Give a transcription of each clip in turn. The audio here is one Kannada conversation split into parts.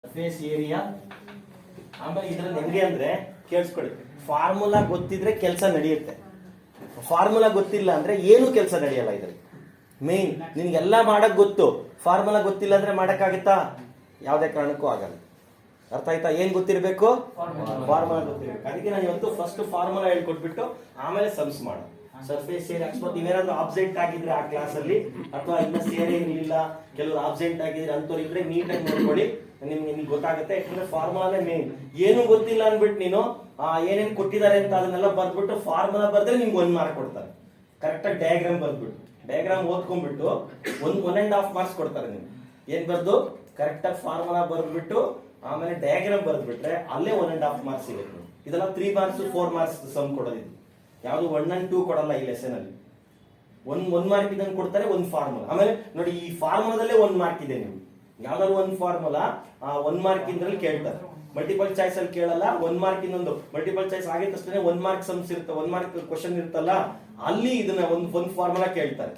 Surface area. ಆಮೇಲೆ ಇದ್ರಲ್ಲಿ ಹೆಂಗೆ ಅಂದ್ರೆ ಕೇಳಿಸ್ಕೊಳ್ಳಿ, ಫಾರ್ಮುಲಾ ಗೊತ್ತಿದ್ರೆ ಕೆಲಸ ನಡೆಯುತ್ತೆ, ಫಾರ್ಮುಲಾ ಗೊತ್ತಿಲ್ಲ ಅಂದ್ರೆ ಏನು ಕೆಲಸ ನಡೆಯಲ್ಲ. ಇದ್ರಲ್ಲಿ ಮೇನ್ ನಿನ್ಗೆಲ್ಲ ಮಾಡಕ್ ಗೊತ್ತು, ಫಾರ್ಮುಲಾ ಗೊತ್ತಿಲ್ಲ ಅಂದ್ರೆ ಮಾಡಕ್ಕಾಗತ್ತಾ? ಯಾವುದೇ ಕಾರಣಕ್ಕೂ ಆಗಲ್ಲ. ಅರ್ಥ ಆಯ್ತಾ? ಏನ್ ಗೊತ್ತಿರ್ಬೇಕು? ಫಾರ್ಮುಲಾ ಗೊತ್ತಿರ್ಬೇಕು. ಅದಕ್ಕೆ ನಾನು ಇವತ್ತು ಫಸ್ಟ್ ಫಾರ್ಮುಲಾ ಹೇಳ್ಕೊಟ್ಬಿಟ್ಟು ಆಮೇಲೆ ಸಮ್ಸ್ ಮಾಡ. ಸರ್ಫೇಸ್ ಏರಿಯಾ ಅಕಸ್ಮಾತ್ ನೀವೇನಾದ್ರೂ ಆಬ್ಸೆಂಟ್ ಆಗಿದ್ರೆ ಆ ಕ್ಲಾಸ್ ಅಲ್ಲಿ, ಅಥವಾ ಇನ್ನ ಸೇರೇ ಇರಲಿಲ್ಲ, ಕೆಲವರು ಆಬ್ಸೆಂಟ್ ಆಗಿದ್ರೆ ಅಂತವ್ರು ಇದ್ರೆ ನೀಟಾಗಿ ನೋಡ್ಕೊಳ್ಳಿ, ನಿಮ್ಗೆ ಗೊತ್ತಾಗುತ್ತೆ. ಯಾಕಂದ್ರೆ ಫಾರ್ಮುಲಾನೇ ಮೇನ್. ಏನು ಗೊತ್ತಿಲ್ಲ ಅನ್ಬಿಟ್ಟು ನೀನು ಏನೇನ್ ಕೊಟ್ಟಿದ್ದಾರೆ ಅಂತ ಅದನ್ನೆಲ್ಲ ಬರ್ದ್ಬಿಟ್ಟು ಫಾರ್ಮುಲಾ ಬರ್ದ್ರೆ ನಿಮ್ಗೆ 1 ಮಾರ್ಕ್ ಕೊಡ್ತಾರೆ. ಕರೆಕ್ಟಾಗಿ ಡಯಾಗ್ರಾಮ್ ಬರ್ದ್ಬಿಟ್ಟು, ಡಯಾಗ್ರಾಮ್ ಓದ್ಕೊಂಡ್ಬಿಟ್ಟು 1.5 ಮಾರ್ಕ್ಸ್ ಕೊಡ್ತಾರೆ. ನಿಮ್ಗೆ ಏನ್ ಬರ್ದು ಕರೆಕ್ಟಾಗಿ ಫಾರ್ಮುಲಾ ಬರ್ದ್ಬಿಟ್ಟು ಆಮೇಲೆ ಡಯಾಗ್ರಾಮ್ ಬರ್ದ್ಬಿಟ್ರೆ ಅಲ್ಲೇ 1.5 ಮಾರ್ಕ್ಸ್ ಸಿಗುತ್ತೆ. ಇದೆಲ್ಲ 3 ಮಾರ್ಕ್ಸ್ 4 ಮಾರ್ಕ್ಸ್ ಸಮ್ ಕೊಡೋದಿದ್ದು, ಯಾವುದು 1 and 2 ಕೊಡಲ್ಲ ಈ ಲೆಸನ್ ಅಲ್ಲಿ. 1 ಮಾರ್ಕ್ ಇದನ್ನು ಕೊಡ್ತಾರೆ, 1 ಫಾರ್ಮುಲಾ. ಆಮೇಲೆ ನೋಡಿ, ಈ ಫಾರ್ಮುಲಾದಲ್ಲೇ 1 ಮಾರ್ಕ್ ಇದೆ. ನೀವು ಯಾವ್ದಾದ್ರು 1 ಫಾರ್ಮುಲಾ 1 ಮಾರ್ಕ್ ಇಂದ್ರಲ್ಲಿ ಕೇಳ್ತಾರೆ. ಮಲ್ಟಿಪಲ್ ಚಾಯ್ಸ್ ಅಲ್ಲಿ ಕೇಳಲ್ಲ. 1 ಮಾರ್ಕ್ ಇನ್ನೊಂದು ಮಲ್ಟಿಪಲ್ ಚಾಯ್ಸ್ ಆಗಿದ ತಕ್ಷಣ 1 ಮಾರ್ಕ್ ಸಮ್ಸ್ ಇರುತ್ತೆ, 1 ಮಾರ್ಕ್ ಕ್ವಶನ್ ಇರುತ್ತಲ್ಲ, ಅಲ್ಲಿ ಇದನ್ನ ಒಂದು ಫಾರ್ಮುಲಾ ಕೇಳ್ತಾರೆ.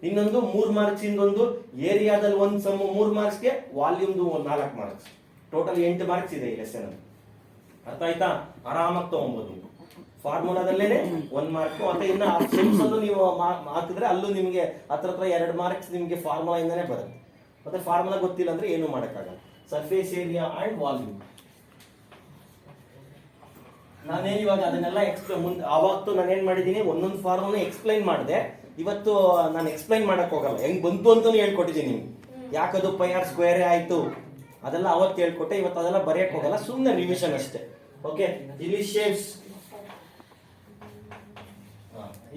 ಇನ್ನೊಂದು 3 ಮಾರ್ಕ್ಸ್ ಇಂದೊಂದು ಏರಿಯಾದಲ್ಲಿ 1 ಸಮ್ 3 ಮಾರ್ಕ್ಸ್ಗೆ, ವಾಲ್ಯೂಮ್ದು 4 ಮಾರ್ಕ್ಸ್, ಟೋಟಲ್ 8 ಮಾರ್ಕ್ಸ್ ಇದೆ ಈ ಲೆಸನ್ ಅಲ್ಲಿ. ಅರ್ಥ ಆಯ್ತಾ? ಆರಾಮಾಗಿ ತಗೊಬಹುದು. ಫಾರ್ಮುಲಾದಲ್ಲೇನೆ 1 ಮಾರ್ಕ್. ಮತ್ತೆ ಇನ್ನ ಸೆಮ್ಸ್ ಅಲ್ಲೂ ನೀವು ಹಾಕಿದ್ರೆ ಅಲ್ಲೂ ನಿಮಗೆ ಹತ್ರ 2 ಮಾರ್ಕ್ಸ್ ನಿಮಗೆ ಫಾರ್ಮುಲಾ ಇಂದಾನೆ ಬರುತ್ತೆ. ಮತ್ತೆ ಫಾರ್ಮುಲಾ ಗೊತ್ತಿಲ್ಲ ಅಂದ್ರೆ ಏನು ಮಾಡಕ್ಕಾಗಲ್ಲ. Surface area and volume. ನಾನೇನು ಇವಾಗ ಅದನ್ನೆಲ್ಲ ಮುಂದೆ ಅವತ್ತು ನಾನೇನ್ ಮಾಡಿದೀನಿ, ಒಂದೊಂದು ಫಾರ್ಮುಲಾ ಎಕ್ಸ್ಪ್ಲೈನ್ ಮಾಡಿದೆ. ಇವತ್ತು ನಾನು ಎಕ್ಸ್ಪ್ಲೈನ್ ಮಾಡಕ್ ಹೋಗಲ್ಲ, ಹೆಂಗ್ ಬಂತು ಅಂತಾನು ಹೇಳ್ಕೊಟ್ಟಿದ್ದೀನಿ ನಿಮ್ಗೆ. ಯಾಕದು ಪೈ ಆರ್ ಸ್ಕ್ವೇರೇ ಆಯ್ತು ಅದೆಲ್ಲ ಅವತ್ತು ಹೇಳ್ಕೊಟ್ಟೆ. ಇವತ್ತು ಅದೆಲ್ಲ ಬರೆಯಕ್ ಹೋಗಲ್ಲ, ಸುಮ್ಮನೆ ರಿವಿಷನ್ ಅಷ್ಟೇ. ಓಕೆ, ಇಲ್ಲಿ ಶೇಪ್ಸ್,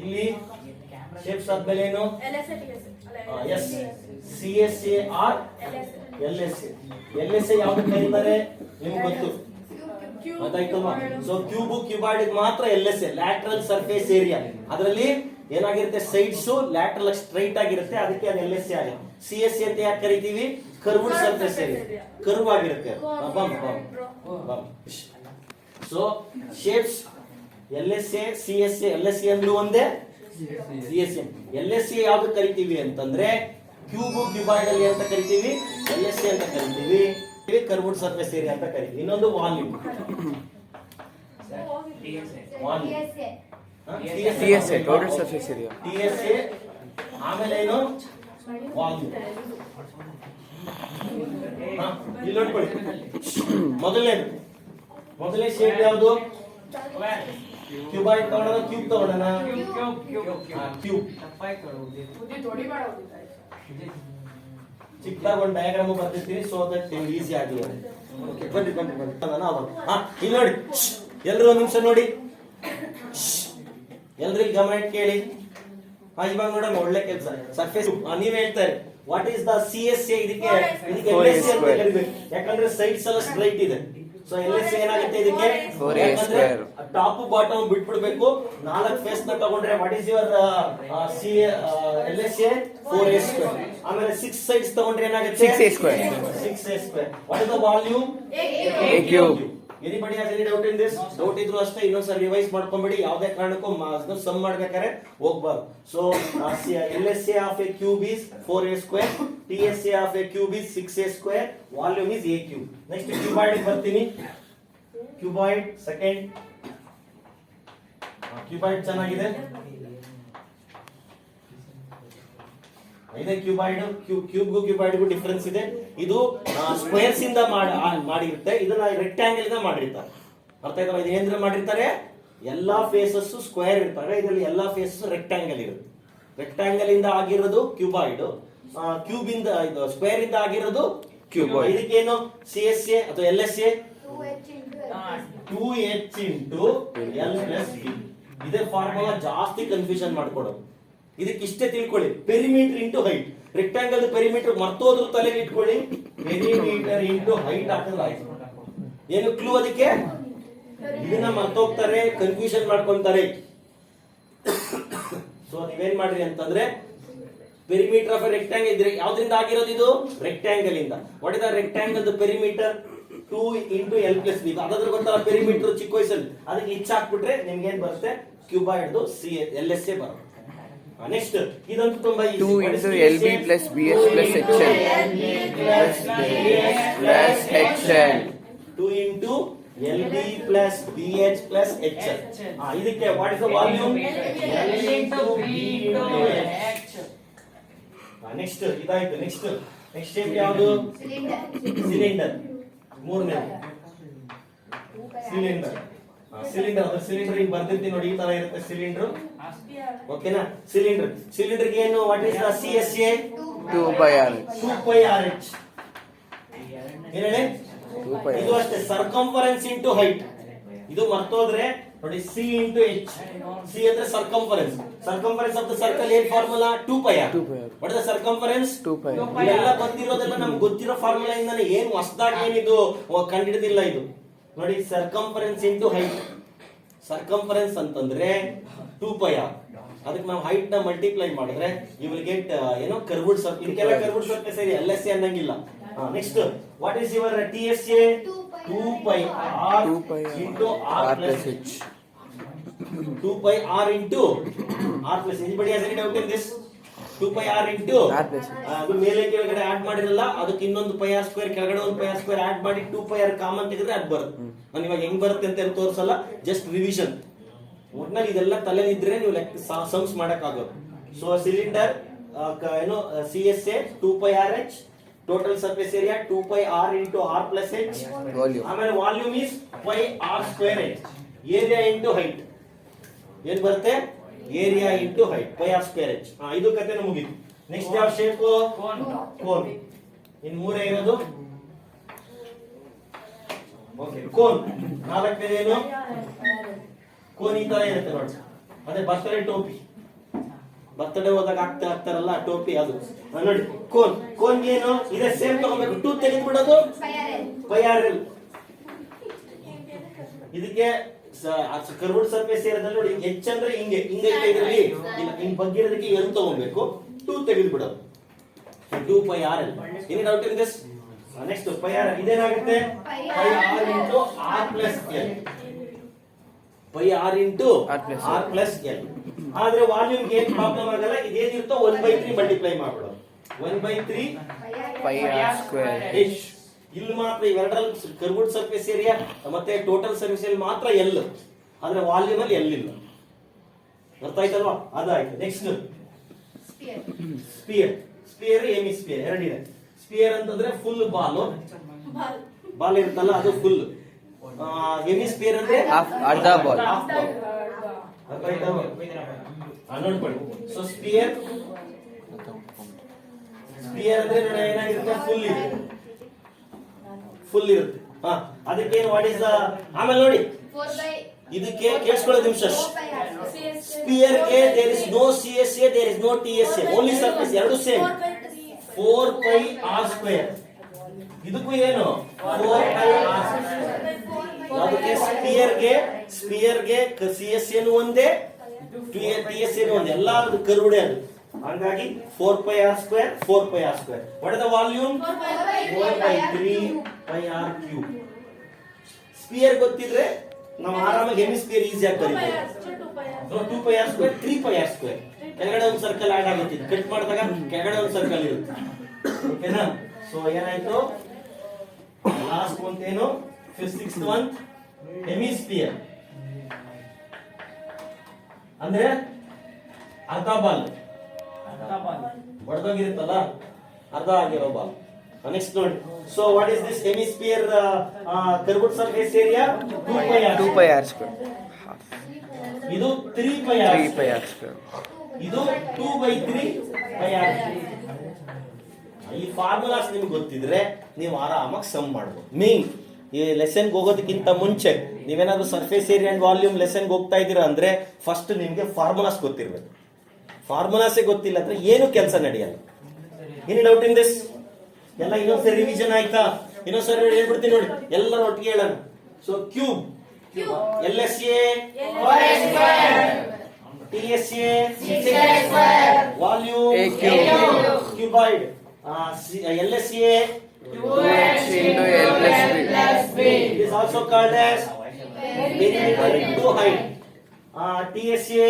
ಇಲ್ಲಿ ಶೇಪ್ಸ್ ಆದ್ಮೇಲೆ ಏನು? Yes, C S A or L S A. L S A ಯಾವ್ದು ಕರೀತಾರೆ ನಿಮ್ಗೆ ಗೊತ್ತು, ಗೊತ್ತಾಯ್ತು? ಸೊ ಕ್ಯೂಬ್ ಕ್ಯೂಬಾಯ್ಡ್ ಮಾತ್ರ L S A, lateral surface area. ಅದರಲ್ಲಿ ಏನಾಗಿರುತ್ತೆ, ಸೈಡ್ಸ್ ಲ್ಯಾಟ್ರಲ್ ಸ್ಟ್ರೈಟ್ ಆಗಿರುತ್ತೆ, ಅದಕ್ಕೆ ಅದು ಎಲ್ ಎಸ್ ಎ ಆಗಿದೆ. ಸಿ ಎಸ್ ಎ ಅಂತ ಯಾಕೆ ಕರಿತೀವಿ? ಕರ್ವ್ಡ್ ಸರ್ಫೇಸ್ ಏರಿಯಾ, ಕರ್ವ್ ಆಗಿರುತ್ತೆ. So shapes L S A, C S A. L S A ಅಂದ್ರೂ ಒಂದೇ, C S A. L S A ಯಾವ್ದು ಕರಿತೀವಿ ಅಂತಂದ್ರೆ ಕ್ಯೂಬ್ ಕ್ಯೂಬಾಯ್ಡ್ ಅಲ್ಲಿ ಅಂತ ಕರಿತೀವಿ, ಎಲ್ ಎಸ್ ಎ ಅಂತ ಕರಿತೀವಿ. ಕರ್ವ್ಡ್ ಸರ್ಫೇಸ್ ಏರಿಯಾ ಅಂತ ಕರಿತೀವಿ. ಇನ್ನೊಂದು volume, TSA total surface area. TSA ಆಮೇಲೆ ಏನು? ವಾಲ್ಯೂಮ್. ಇಲ್ಲಿ ನೋಡ್ಕೊಳ್ಳಿ, ಮೊದಲನೇ ಶೇಪ್ ಯಾವುದು? ಕ್ಯೂಬಾಯ್ಡ್ ತಗೊಳ್ಳೋಣ, ಕ್ಯೂಬ್ ತಗೊಳ್ಳೋಣ? ಕ್ಯೂಬ್. ಚಿಕ್ಕದಾಗಿ ಒಂದು ಡಯಾಗ್ರಾಮ್ ಬರ್ತಿರ್ತೀನಿ, ಸೊ ದಟ್ ಈಸಿ ಆಗಿದೆ. ಬನ್ನಿ ಇಲ್ಲಿ ನೋಡಿ, ಎಲ್ರು ಒಂದ್ ನಿಮಿಷ ನೋಡಿ, ಎಲ್ರಿಗೆ ಗಮನ ಇಟ್ಟು ಕೇಳಿ. ಇವಾಗ ನೋಡೋಣ, ಒಳ್ಳೆ ಕೆಲಸ. ಸರ್ಫೇಸ್ ನೀವ್ ಹೇಳ್ತಾರೆ what is the C S A? ಇದಕ್ಕೆ ಎಲ್ ಎಸ್ ಎ ಅಂತ ಕರಿಬೇಕು, ಯಾಕಂದ್ರೆ ಸೈಡ್ಸ್ ಎಲ್ಲ ಸ್ಟ್ರೈಟ್ ಇದೆ. ಸೊ ಎಲ್ ಎಸ್ ಏನಾಗುತ್ತೆ ಇದಕ್ಕೆ? Top bottom ಬಿಟ್ಬಿಡ್ಬೇಕು. 4 ಫೇಸ್ ನ ತಗೊಂಡ್ರೆ what is your C L S A? 4a square. ಆಮೇಲೆ 6 ಸೈಡ್ಸ್ ತಗೊಂಡ್ರೆ ಏನಾಗುತ್ತೆ? 6a square. 6a square. What is the volume? a cube. Anybody has any doubt in this? Doubt ಇದ್ರು ಅಷ್ಟೇ ಇನ್ನೊಂದ್ಸಲ ರಿವೈಸ್ ಮಾಡ್ಕೊಂಬಿಡಿ. ಯಾವುದೇ ಕಾರಣಕ್ಕೂ ಸಮ್ ಮಾಡ್ಬೇಕಾದ್ರೆ ಹೋಗ್ಬಾರ್ದು. So L S A of a cube is 4a square, T S A of a cube is 6a square, volume is a cube. Next cuboid ಬರ್ತೀನಿ. Cuboid second. ಕ್ಯೂಬಾಯ್ಡ್ ಚೆನ್ನಾಗಿದೆ. ಇದೇ ಕ್ಯೂಬಾಯ್ಡ್. ಕ್ಯೂಬ್ಗೂ ಕ್ಯೂಬಾಯ್ಡ್ಗೂ ಡಿಫರೆನ್ಸ್ ಇದೆ. ಇದು ಸ್ಕ್ವೇರ್ಸ್ ಇಂದ ಮಾಡಿರುತ್ತೆ, ಇದನ್ನ ರೆಕ್ಟಾಂಗಲ್ ಇಂದ ಮಾಡಿರ್ತಾರೆ. ಅರ್ಥ ಆಯ್ತಾ? ಇದು ಏನ್ರ ಮಾಡಿರ್ತಾರೆ, ಎಲ್ಲಾ ಫೇಸಸ್ ಸ್ಕ್ವೇರ್ ಇರ್ತಾರೆ, ಇದರಲ್ಲಿ ಎಲ್ಲಾ ಫೇಸಸ್ ರೆಕ್ಟಾಂಗಲ್ ಇರುತ್ತೆ. ರೆಕ್ಟಾಂಗಲ್ ಇಂದ ಆಗಿರೋದು ಕ್ಯೂಬಾಯ್ಡ್, ಕ್ಯೂಬ್ ಇಂದ ಇದು ಸ್ಕ್ವೇರ್ ಇಂದ ಆಗಿರೋದು ಕ್ಯೂಬಾಯ್ಡ್. ಇದಕ್ಕೇನು? ಸಿ ಎಸ್ ಎ ಅಥವಾ L S A? 2h into L plus B. ಇದೇ ಫಾರ್ಮುಲಾ ಜಾಸ್ತಿ ಕನ್ಫ್ಯೂಷನ್ ಮಾಡ್ಕೊಡೋದು. ಇದಕ್ಕೆ ಇಷ್ಟೇ ತಿಳ್ಕೊಳ್ಳಿ, perimeter into height. Rectangle perimeter ಮರ್ತೋದ್ರು ತಲೆಗೆ ಇಟ್ಕೊಳ್ಳಿ, ಪೆರಿಮೀಟರ್ ಇಂಟು ಹೈಟ್ ಹಾಕಿದ್ರೆ ಆಯ್ತು. ಏನು ಕ್ಲೂ ಅದಕ್ಕೆ? ಇದನ್ನ ಮರ್ತೋಗ್ತಾರೆ, ಕನ್ಫ್ಯೂಷನ್ ಮಾಡ್ಕೊಂತಾರೆ. ಸೊ ನೀವೇನ್ ಮಾಡ್ರಿ ಅಂತಂದ್ರೆ, ಪೆರಿಮೀಟರ್ ಆಫ್ ರೆಕ್ಟಾಂಗಲ್ ಇದ್ರೆ ಯಾವ್ದ್ರಿಂದ ಆಗಿರೋದು? ಇದು ರೆಕ್ಟಾಂಗಲ್ ಇಂದ. What is the rectangle perimeter? 2 into L plus B. ಅದಾದ್ರೂ ಗೊತ್ತಲ್ಲ ಪೆರಿಮೀಟರ್ ಚಿಕ್ಕ ವಯಸ್ಸಲ್ಲಿ, ಅದಕ್ಕೆ ಇಚ್ಛ ಹಾಕ್ಬಿಟ್ರೆ ನಿಮ್ಗೆ ಏನ್ ಬರುತ್ತೆ? Cuboid C L S A ಬರುತ್ತೆ. ನೆಕ್ಸ್ಟ್ ಇದಂತೂ ತುಂಬಾ easy. 2 What is into TSA? LB plus BH plus HL. Plus HL. 2 into LB plus BH plus HL. ಇದಕ್ಕೆ what is the volume? L into B into H. Next ಇದಾಯ್ತು. ನೆಕ್ಸ್ಟ್ ಶೇಪ್ ಯಾವುದು? ಸಿಲಿಂಡರ್. ಮೂರನೇ ಸಿಲಿಂಡರ್. ಸಿಲಿಂಡರ್ ಈಗ ಬರ್ತಿರ್ತೀನಿ ನೋಡಿ, ಈ ತರ ಇರುತ್ತೆ ಸಿಲಿಂಡರ್. ಓಕೆನಾ? ಸಿಲಿಂಡರ್ ಏನು? What is the CSA? 2 by R. 2 pi RH. ಏನ್ ಹೇಳಿ? 2 by ಇದು R. ಅಷ್ಟೇ, ಸರ್ಕಂಫರೆನ್ಸ್ ಇಂಟು ಹೈಟ್. ಇದು ಮರ್ತೋದ್ರೆ ನೋಡಿ, C ಇಂಟು H. C ಅಂದ್ರೆ circumference. Circumference of the circle ಏನ್ formula? 2 pi R. 2 pi R. What is the circumference? 2 pi R. ಇವೆಲ್ಲ ಗೊತ್ತಿರೋದೆಲ್ಲ ನಮ್ಗೆ ಗೊತ್ತಿರೋ ಫಾರ್ಮುಲಾ ಇಂದಾನೆ, ಏನು ಹೊಸದಾಗಿ ಏನಿದು ಕಂಡಿಡಿದಿಲ್ಲ ಇದು. ನೋಡಿ, ಸರ್ಕಂಫರೆನ್ಸ್ ಇಂಟು ಹೈಟ್. ಸರ್ಕಂಫರೆನ್ಸ್ ಅಂತಂದ್ರೆ 2 pi R. ಅದಕ್ಕೆ ನಾವು ಹೈಟ್ ನ ಮಲ್ಟಿಪ್ಲೈ ಮಾಡಿದ್ರೆ ಯು ವಿಲ್ ಗೆಟ್ ಏನೋ ಕರ್ವ್ಡ್ ಸರ್ಫೇಸ್. ಇದಕ್ಕೆಲ್ಲ ಕರ್ವ್ಡ್ ಸರ್ಫೇಸ್ ಸೇರಿ LSA ಅನ್ನಂಗಿಲ್ಲ. Next what is your TSA? 2 pi R 2 pi into R R plus plus H. 2 pi R into R plus. Anybody has any doubt in this? 2 pi R into R plus H. ಅದು ಮೇಲೆ ಕೆಳಗಡೆ ಆಡ್ ಮಾಡಿರಲ್ಲ, ಅದಕ್ಕೆ ಇನ್ನೊಂದು pi R ಸ್ಕ್ವೇರ್, ಕೆಳಗಡೆ ಒಂದು pi R ಸ್ಕ್ವೇರ್ ಆಡ್ ಮಾಡಿ 2 pi R ಕಾಮನ್ ತೆಗೆದ್ರೆ ಅದು ಬರುತ್ತೆ. ನಾನು ಇವಾಗ ಹೆಂಗ್ ಬರುತ್ತೆ ಅಂತ ಏನು ತೋರಿಸಲ್ಲ, ಜಸ್ಟ್ ರಿವಿಷನ್. ಒಟ್ನಲ್ಲಿ ಇದೆಲ್ಲ ತಲೆಲಿದ್ರೆ ನೀವು ಲೆಕ್ಕ ಸಮ್ಸ್ ಮಾಡಕ್ ಆಗೋದು. ಸೊ ಸಿಲಿಂಡರ್ ಏನು CSA 2 pi RH, total surface area 2 pi R into R plus H. Volume. ಆಮೇಲೆ volume is pi R square H. Area into height ಏನ್ ಬರುತ್ತೆ? Area into height pi R square H. ಇದು ಕಥೆನ ಮುಗೀತು. ನೆಕ್ಸ್ಟ್ ಯಾವ ಶೇಪ್? ಕೋನ್. ಇನ್ ಮೂರೇ ಇರೋದು. Okay, cone. ನಾಲ್ಕನೇದು ಏನು? ಕೋನ್ ಈ ತರ ಇರುತ್ತೆ ನೋಡಿ, ಅದೇ ಬರ್ತಡೇ ಟೋಪಿ. ಬರ್ತಡೇ ಹೋದಾಗ ಹಾಕ್ತಾರಲ್ಲ ಟೋಪಿ, ಅದು ನೋಡಿ ಕೋನ್ ಏನು ಇದೆ? ಸೇಮ್ ತಗೋಬೇಕು, 2 ತೆಗೆದು ಬಿಡೋದು pi R L. ಇದಕ್ಕೆ ಕರ್ವ್ಡ್ ಸರ್ಫೇಸ್ ಏರಿಯಾದಲ್ಲಿ ನೋಡಿ, H ಅಂದ್ರೆ ಹಿಂಗೆ ಇದರಲ್ಲಿ ಇಲ್ಲ, ಹಿಂಗ್ ಬಗ್ಗಿರೋದಕ್ಕೆ L ತಗೋಬೇಕು, 2 ತೆಗೆದು ಬಿಡೋದು. 2 pi R L. Any doubt in this? Next pi R ಇದೇನಾಗುತ್ತೆ? pi R into R plus L. pi R into R plus L. ಆದ್ರೆ ವಾಲ್ಯೂಮ್ ಗೆ ಪ್ರಾಬ್ಲಮ್ ಆಗಲ್ಲ, ಇದೇನಿರುತ್ತೋ 1/3 ಮಲ್ಟಿಪ್ಲೈ ಮಾಡ್ಬಿಡೋದು. 1/3 pi R square H. ಇಲ್ಲಿ ಮಾತ್ರ ಇವೆರಡರಲ್ಲಿ ಕರ್ವ್ಡ್ ಸರ್ಫೇಸ್ ಏರಿಯಾ ಮತ್ತೆ ಟೋಟಲ್ ಸರ್ಫೇಸ್ ಏರಿಯಾ ಮಾತ್ರ L, ಆದ್ರೆ ವಾಲ್ಯೂಮ್ ಅಲ್ಲಿ L ಇಲ್ಲ. ಅರ್ಥ ಆಯ್ತಲ್ವಾ? ಅದಾಯ್ತು. ನೆಕ್ಸ್ಟ್ ಸ್ಪಿಯರ್ ಹೆಮಿಸ್ಪಿಯರ್ ಎರಡಿದೆ. ಸ್ಪಿಯರ್ ಅಂತಂದ್ರೆ ಫುಲ್ ಬಾಲ್ ಇರುತ್ತಲ್ಲ, ಅದು ಫುಲ್. ಹೆಮಿಸ್ಪಿಯರ್ ಅಂದ್ರೆ ಅರ್ಧ ಬಾಲ್. ಅರ್ಥ ಆಯ್ತಲ್ವಾ? ನೋಡ್ಕೊಳ್ಳಿ. ಸೊ ಸ್ಪಿಯರ್ ಅಂದ್ರೆ ನೋಡಿ ಏನಾಗಿರುತ್ತೆ? ಫುಲ್ ಇರುತ್ತೆ. ಅದಕ್ಕೆ ವಾಟ್ ಇಸ್ ಆಮೇಲೆ ನೋಡಿ, ಇದಕ್ಕೆ ಕೇಳಿಸ್ಕೊಳ್ಳೋದು ನಿಮಿಷ. ಸ್ಪಿಯರ್ ಗೆ there is no CSA, there is no TSA, only surface, ಎರಡು ಸೇಮ್. 4 pi R square. ಇದಕ್ಕೂ ಏನು? 4 pi R square. ಅದಕ್ಕೆ ಸ್ಪಿಯರ್ ಗೆ CSA ನು ಒಂದೇ, TSA ನು ಒಂದೇ, ಎಲ್ಲ ಕರ್ವ್ಡ್ ಅದು. ಹಾಗಾಗಿ 4 pi R square, 4 pi R square. What is the volume? 4/3 pi R cube. Spear ಗೊತ್ತಿದ್ರೆ ನಾವು ಆರಾಮಾಗಿ ಹೆಮಿಸ್ಪಿಯರ್ ಈಸಿಯಾಗಿ ಬರೀಬಹುದು. 2 pi R square, 3 pi R square. ಕೆಳಗಡೆ ಒಂದು ಸರ್ಕಲ್ ಆಡ್ ಆಗುತ್ತೆ, ಕಟ್ ಮಾಡಿದಾಗ ಕೆಳಗಡೆ ಒಂದು ಸರ್ಕಲ್ ಇರುತ್ತೆ. ಓಕೆನಾ? ಸೊ ಏನಾಯ್ತು? ಲಾಸ್ಟ್ ಮಂತ್ ಏನು? 6th ಮಂತ್ ಹೆಮಿಸ್ಪಿಯರ್ ಅಂದ್ರೆ ಅರ್ಧ ಬಾಲ್ ಬಡ್ದೋಗಿರುತ್ತಲ್ಲ, ಅರ್ಧ ಆಗಿರೋ ಬಾಲ್. ನೆಕ್ಸ್ಟ್ ನೋಡಿ. So what is this hemisphere curved surface area? 2 pi R square. ಇದು 3 pi R 3 pi R square. ಇದು 2/3 pi R. ಈ ಫಾರ್ಮುಲಾಸ್ ನಿಮ್ಗೆ ಗೊತ್ತಿದ್ರೆ ನೀವು ಆರಾಮಾಗಿ ಸಮ್ ಮಾಡ್ಬೋದು. ಮೀನ್ ಈ ಲೆಸನ್ಗೆ ಹೋಗೋದಕ್ಕಿಂತ ಮುಂಚೆ ನೀವೇನಾದ್ರೂ ಸರ್ಫೇಸ್ ಏರಿಯಾ ಅಂಡ್ ವಾಲ್ಯೂಮ್ ಲೆಸನ್ಗೆ ಹೋಗ್ತಾ ಇದ್ದೀರಾ ಅಂದ್ರೆ ಫಸ್ಟ್ ನಿಮ್ಗೆ ಫಾರ್ಮುಲಾಸ್ ಗೊತ್ತಿರ್ಬೇಕು. ಫಾರ್ಮುಲಾಸೇ ಗೊತ್ತಿಲ್ಲ ಅಂದ್ರೆ ಏನು ಕೆಲಸ ನಡೆಯಲ್ಲ. Any doubt in this? ಎಲ್ಲ ಇನ್ನೊಂದ್ಸರಿ ರಿವಿಷನ್ ಆಯ್ತಾ? ಇನ್ನೊಂದ್ಸರಿ ಹೇಳ್ಬಿಡ್ತೀನಿ ನೋಡಿ, ಎಲ್ಲರೂ ಒಟ್ಟಿಗೆ ಹೇಳೋಣ. So cube, LSA, TSA, volume, cuboid, LSA, 2H into L plus B. It is also called as perimeter into height. TSA,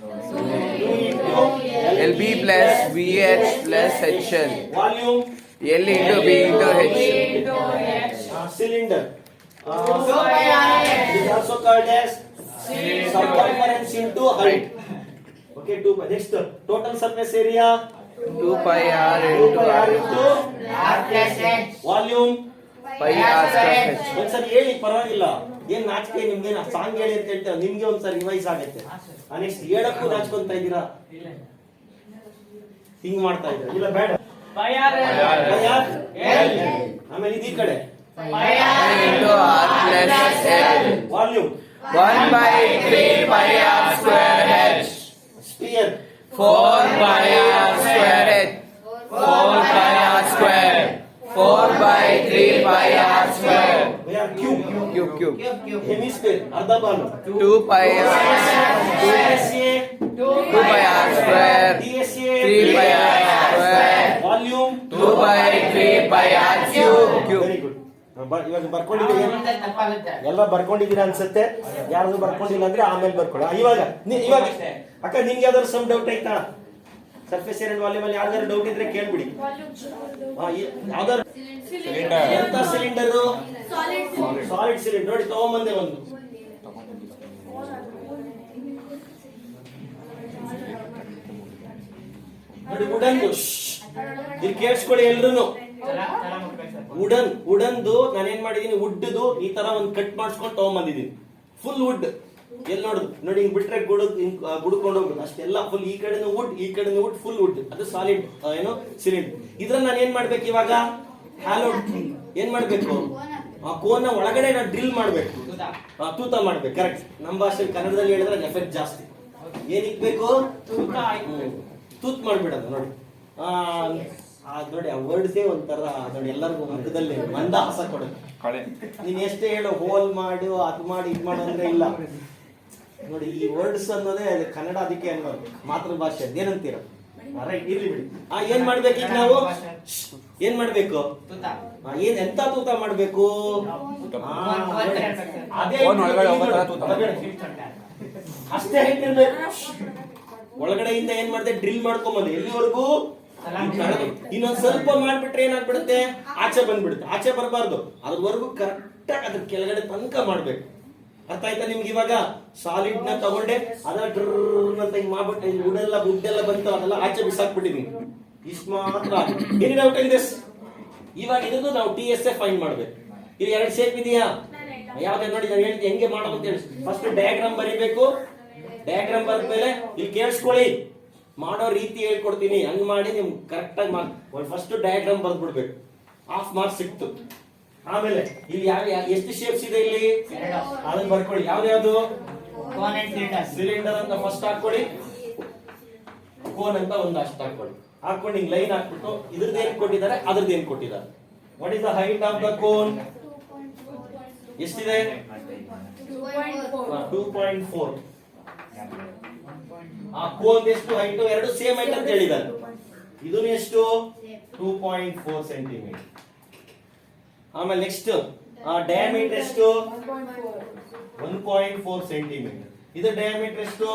2 into into LB plus BH plus HL. volume L into B into H. cylinder. It is also called as circumference into height. Okay, 2 pi. Next, total surface area 2 pi R 2 into pi r R. into volume. Pi R square H. ಒಂದ್ಸರಿ ಹೇಳಿ ಪರವಾಗಿಲ್ಲ, ಏನ್ ನಾಚಿಕೆ ನಿಮ್ಗೆ, ಸಾಂಗ್ ಹೇಳಿ ಅಂತ ಹೇಳ್ತೇವೆ, ನಿಮ್ಗೆ ಒಂದ್ಸರಿ ರಿವೈಸ್ ಆಗುತ್ತೆ. ನೆಕ್ಸ್ಟ್ ಹೇಳಕ್ಕೂ ನಾಚ್ಕೊಂತ ಇದ್ದೀರಾ, ಹಿಂಗ್ ಮಾಡ್ತಾ ಇದ್ದೀರಾ, ಇಲ್ಲ ಬೇಡ. ಆಮೇಲೆ ಇದೀ ಕಡೆ Into R plus L. Volume 1 by 3 pi R square H. Sphere 4 pi R square H. 4 pi R square. 4 by 3 pi R square. Cube Cube. Hemisphere ಅರ್ಧ Balu 2 pi R. 2 pi R square. 3 pi R square. Volume 2 by 3 pi R cube. Very good. ಇವಾಗ ಬರ್ಕೊಂಡಿದ್ದೀವಿ, ಎಲ್ಲ ಬರ್ಕೊಂಡಿದ್ದೀರಾ ಅನ್ಸುತ್ತೆ. ಯಾರು ಬರ್ಕೊಂಡಿಲ್ಲ ಅಂದ್ರೆ ಆಮೇಲೆ ಬರ್ಕೊಳ್ಳಿ. ಇವಾಗ ಅಕ್ಕ ನಿಮ್ಗೆ ಯಾವ್ದಾದ್ರು ಸಮ್ ಡೌಟ್ ಆಯ್ತಾ? ಸರ್ಫೇಸ್ ಏರಿಯಾ ವಾಲ್ಯೂಮ್ ಅಲ್ಲಿ ಯಾವ್ದಾದ್ರು ಡೌಟ್ ಇದ್ರೆ ಕೇಳ್ಬಿಡಿ. ಯಾವ್ದಾದ್ರು ಎಂತ ಸಿಲಿಂಡರ್? Solid cylinder. ನೋಡಿ ತಗೊಂಬಂದೆ ಒಂದು. ನೋಡಿ ವುಡನ್. ಇಲ್ಲಿ ಕೇಳಿಸ್ಕೊಳ್ಳಿ ಎಲ್ರು. ವುಡನ್ದು ನಾನೇನ್ ಮಾಡಿದೀನಿ, ವುಡ್ದು ಈ ತರ ಒಂದು ಕಟ್ ಮಾಡಿಸ್ಕೊಂಡು ತಗೊಂಬಂದಿದ್ದೀನಿ. Full wood. ಎಲ್ಲಿ ನೋಡುದು ನೋಡಿ, ಹಿಂಗ್ ಬಿಟ್ರೆ ಗುಡ್ಕೊಂಡು ಹೋಗ್ಬಿಡು ಅಷ್ಟೆಲ್ಲ. ಫುಲ್ ಈ ಕಡೆನೂ ವುಡ್, ಈ ಕಡೆನೂ ವುಡ್, ಫುಲ್ ವುಡ್. ಅದು ಸಾಲಿಡ್ ಏನು ಸಿಲಿಂಡರ್. ಇದ್ರನ್ನ ನಾನು ಏನ್ ಮಾಡ್ಬೇಕು ಇವಾಗ? ಹ್ಯಾಲೋ ಏನ್ ಮಾಡ್ಬೇಕು? ಕೋನ ಒಳಗಡೆ ನಾನು ಡ್ರಿಲ್ ಮಾಡ್ಬೇಕು, ತೂತ ಮಾಡ್ಬೇಕು. ಕರೆಕ್ಟ್. ನಮ್ಮ ಭಾಷೆಯಲ್ಲಿ ಕನ್ನಡದಲ್ಲಿ ಹೇಳಿದ್ರೆ ಎಫೆಕ್ಟ್ ಜಾಸ್ತಿ. ಏನ್ ಇಕ್ಬೇಕು? ತೂತ್ ಮಾಡ್ಬಿಡೋದು. ನೋಡಿ ನೋಡಿ ಆ ವರ್ಡ್ಸೇ ಒಂಥರ ನೋಡಿ ಎಲ್ಲರಿಗೂ ಮುಖದಲ್ಲಿ ಮಂದಹಾಸ ಕೊಡುತ್ತೆ. ನೀನ್ ಎಷ್ಟೇ ಹೇಳು, ಹೋಲ್ ಮಾಡು, ಅದು ಮಾಡಿ ಇದು ಮಾಡು ಅಂದ್ರೆ ಇಲ್ಲ. ನೋಡಿ ಈ ವರ್ಡ್ಸ್ ಅನ್ನೋದೇ ಕನ್ನಡ, ಅದಕ್ಕೆ ಅನ್ನೋದು ಮಾತೃಭಾಷೆ. ಏನಂತೀರ? ರೈಟ್, ಇರ್ಲಿ ಬಿಡಿ. ಏನ್ ಮಾಡ್ಬೇಕು ಈಗ ನಾವು? ಏನ್ ಮಾಡ್ಬೇಕು? ಏನ್ ಎಂತ ತೂತ ಮಾಡ್ಬೇಕು? ಅದೇ ಅಷ್ಟೇ ಹೇಳ್ತಿರ್ಬೇಕು. ಒಳಗಡೆಯಿಂದ ಏನ್ ಮಾಡ್ದೆ? ಡ್ರಿಲ್ ಮಾಡ್ಕೊಂಬಂದು ಎಲ್ಲಿವರೆಗೂ? ಇನ್ನೊಂದ್ ಸ್ವಲ್ಪ ಮಾಡ್ಬಿಟ್ರೆ ಏನಾಗ್ಬಿಡುತ್ತೆ? ಆಚೆ ಬಂದ್ಬಿಡುತ್ತೆ. ಆಚೆ ಬರಬಾರ್ದು, ಅದ್ರವರೆಗೂ ಕರೆಕ್ಟ್ ಆಗಿ ಅದ್ರ ಕೆಳಗಡೆ ತನಕ ಮಾಡ್ಬೇಕು. ಅರ್ಥ ಆಯ್ತಾ ನಿಮ್ಗೆ? ಇವಾಗ ಸಾಲಿಡ್ ನ ತಗೊಂಡೆ ಅದನ್ನ ಡ್ರರ್ ಅಂತ ಹಿಂಗ್ ಮಾಡ್ಬಿಟ್ಟು ಗುಡ್ಡೆಲ್ಲ ಬಂತು, ಅದೆಲ್ಲ ಆಚೆ ಬಿಸಾಕ್ಬಿಟ್ಟಿದೀನಿ. ಇಷ್ಟು ಮಾತ್ರ. ಏನಿ ಡೌಟ್ ಇನ್ ದಿಸ್? ಇವಾಗ ಇದ್ದು ನಾವು TSA ಫೈಂಡ್ ಮಾಡ್ಬೇಕು. ಇಲ್ಲಿ 2 ಶೇಪ್ ಇದೆಯಾ? ಯಾವ್ದೇ ನೋಡಿ, ನಾನು ಹೇಳ್ತೀನಿ ಹೆಂಗೆ ಮಾಡೋದು ಅಂತ ಹೇಳಿ. ಫಸ್ಟ್ ಡಯಾಗ್ರಾಮ್ ಬರೀಬೇಕು. ಡಯಾಗ್ರಾಮ್ ಬರೆದ್ಮೇಲೆ ಇಲ್ಲಿ ಕೇಳಿಸ್ಕೊಳ್ಳಿ, ಮಾಡೋ ರೀತಿ ಹೇಳ್ಕೊಡ್ತೀನಿ. ಹಂಗ್ ಮಾಡಿ ನಿಮ್ ಕರೆಕ್ಟ್ ಆಗಿ ಫಸ್ಟ್ ಡಯಾಗ್ರಾಮ್ ಬರ್ದ್ಬಿಡ್ಬೇಕು. ಹಾಫ್ ಮಾರ್ಕ್ಸ್ ಸಿಕ್ತು. ಆಮೇಲೆ ಇಲ್ಲಿ ಎಷ್ಟು ಶೇಪ್ಸ್ ಇದೆ ಇಲ್ಲಿ ಅದನ್ನ ಬರ್ಕೊಳ್ಳಿ. ಯಾವ್ದು ಸಿಲಿಂಡರ್ ಅಂತ ಫಸ್ಟ್ ಹಾಕೊಳ್ಳಿ, ಕೋನ್ ಅಂತ ಒಂದು ಅಷ್ಟು ಹಾಕೊಳ್ಳಿ. ಹಾಕೊಂಡು ಹಿಂಗ್ ಲೈನ್ ಹಾಕ್ಬಿಟ್ಟು ಇದ್ರದ್ದು ಏನ್ ಕೊಟ್ಟಿದ್ದಾರೆ, ಅದ್ರದ್ದು ಏನ್ ಕೊಟ್ಟಿದ್ದಾರೆ. What is the height of the cone? ಎಷ್ಟಿದೆ? 2.4. ಆ ಕೋನ್ ಎಷ್ಟು ಹೈಟ್? ಎರಡು ಸೇಮ್ ಹೈಟ್ ಅಂತ ಹೇಳಿದ್ದಾರೆ. ಇದನ್ನು ಎಷ್ಟು? 2.4 ಸೆಂಟಿಮೀಟರ್. ಆಮೇಲೆ ನೆಕ್ಸ್ಟ್ ಡಯಾಮೀಟರ್ ಎಷ್ಟು? 1.4 ಸೆಂಟಿಮೀಟರ್. ಇದು ಡಯಾಮೀಟರ್ ಎಷ್ಟು?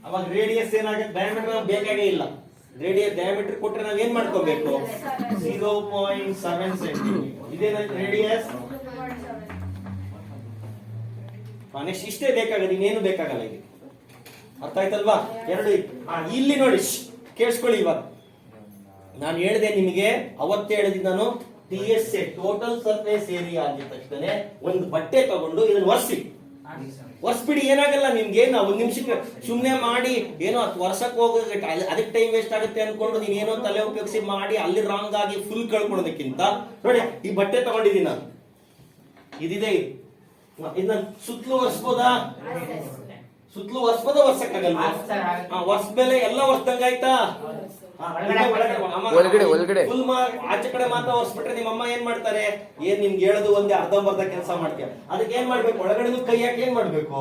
ಅವಾಗ ರೇಡಿಯಸ್ ಏನಾಗುತ್ತೆ? ಡಯಾಮೀಟರ್ ಬೇಕಾಗೇ ಇಲ್ಲ. ಡಯಾಮೀಟರ್ ಕೊಟ್ರೆ ನಾವ್ ಏನ್ ಮಾಡ್ಕೋಬೇಕು? 0.7 ಸೆಂಟಿಮೀಟರ್. ಇದೇನಾಯ್ತು ರೇಡಿಯಸ್. ನೆಕ್ಸ್ಟ್ ಇಷ್ಟೇ ಬೇಕಾಗಲ್ಲ, ಇನ್ನೇನು ಬೇಕಾಗಲ್ಲ. ಇಲ್ಲಿ ಅರ್ಥ ಆಯ್ತಲ್ವಾ? ಎರಡು. ಇಲ್ಲಿ ನೋಡಿ ಕೇಳಿಸ್ಕೊಳ್ಳಿ. ಇವಾಗ ನಾನು ಹೇಳಿದೆ ನಿಮಗೆ, ಅವತ್ತೇ ಹೇಳಿದ್ದೀನಿ ನಾನು, TSA ಟೋಟಲ್ ಸರ್ಫೇಸ್ ಏರಿಯಾ ಆಗಿದ ತಕ್ಷಣ ಒಂದು ಬಟ್ಟೆ ತಗೊಂಡು ಇದನ್ನ ಒರೆಸ್ಬಿಡಿ. ಏನಾಗಲ್ಲ ನಿಮ್ಗೆ. ನಾವು 1 ನಿಮಿಷಕ್ಕೆ ಸುಮ್ನೆ ಮಾಡಿ ಏನೋ ವರ್ಷಕ್ಕೆ ಹೋಗೋದಕ್ಕೆ ಅದಕ್ಕೆ ಟೈಮ್ ವೇಸ್ಟ್ ಆಗುತ್ತೆ ಅನ್ಕೊಂಡು ನೀನ್ ಏನೋ ತಲೆ ಉಪಯೋಗಿಸಿ ಮಾಡಿ ಅಲ್ಲಿ ರಾಂಗ್ ಆಗಿ ಫುಲ್ ಕಳ್ಕೊಳೋದಕ್ಕಿಂತ ನೋಡಿ ಈ ಬಟ್ಟೆ ತಗೊಂಡಿದ್ದೀನಿ ನಾನು, ಇದಿದೆ. ಇದನ್ನ ಸುತ್ತಲೂ ಒರೆಸ್ಬೋದಾ? ಸುತ್ತಲೂ ಒರ್ಸಕ್ಕಾಗಲ್ಲ. ಒರ್ಸ್ಮೇಲೆ ಎಲ್ಲ ಒರ್ಸ್ದಂಗಾಯ್ತಾ? ಒಳಗಡೆ ಫುಲ್ ಆಚೆ ಕಡೆ ಮಾತ್ರ ಒರ್ಸ್ಬಿಟ್ರೆ ನಿಮ್ಮ ಅಮ್ಮ ಏನ್ ಮಾಡ್ತಾರೆ? ಏನ್ ನಿಮ್ಗೆ ಹೇಳೋದು ಒಂದೇ ಅರ್ಧಂಬರ್ಧ ಕೆಲಸ ಮಾಡ್ತೀಯ. ಅದಕ್ಕೆ ಏನ್ ಮಾಡ್ಬೇಕು? ಒಳಗಡೆ ಕೈ ಹಾಕಿ ಏನ್ ಮಾಡ್ಬೇಕು?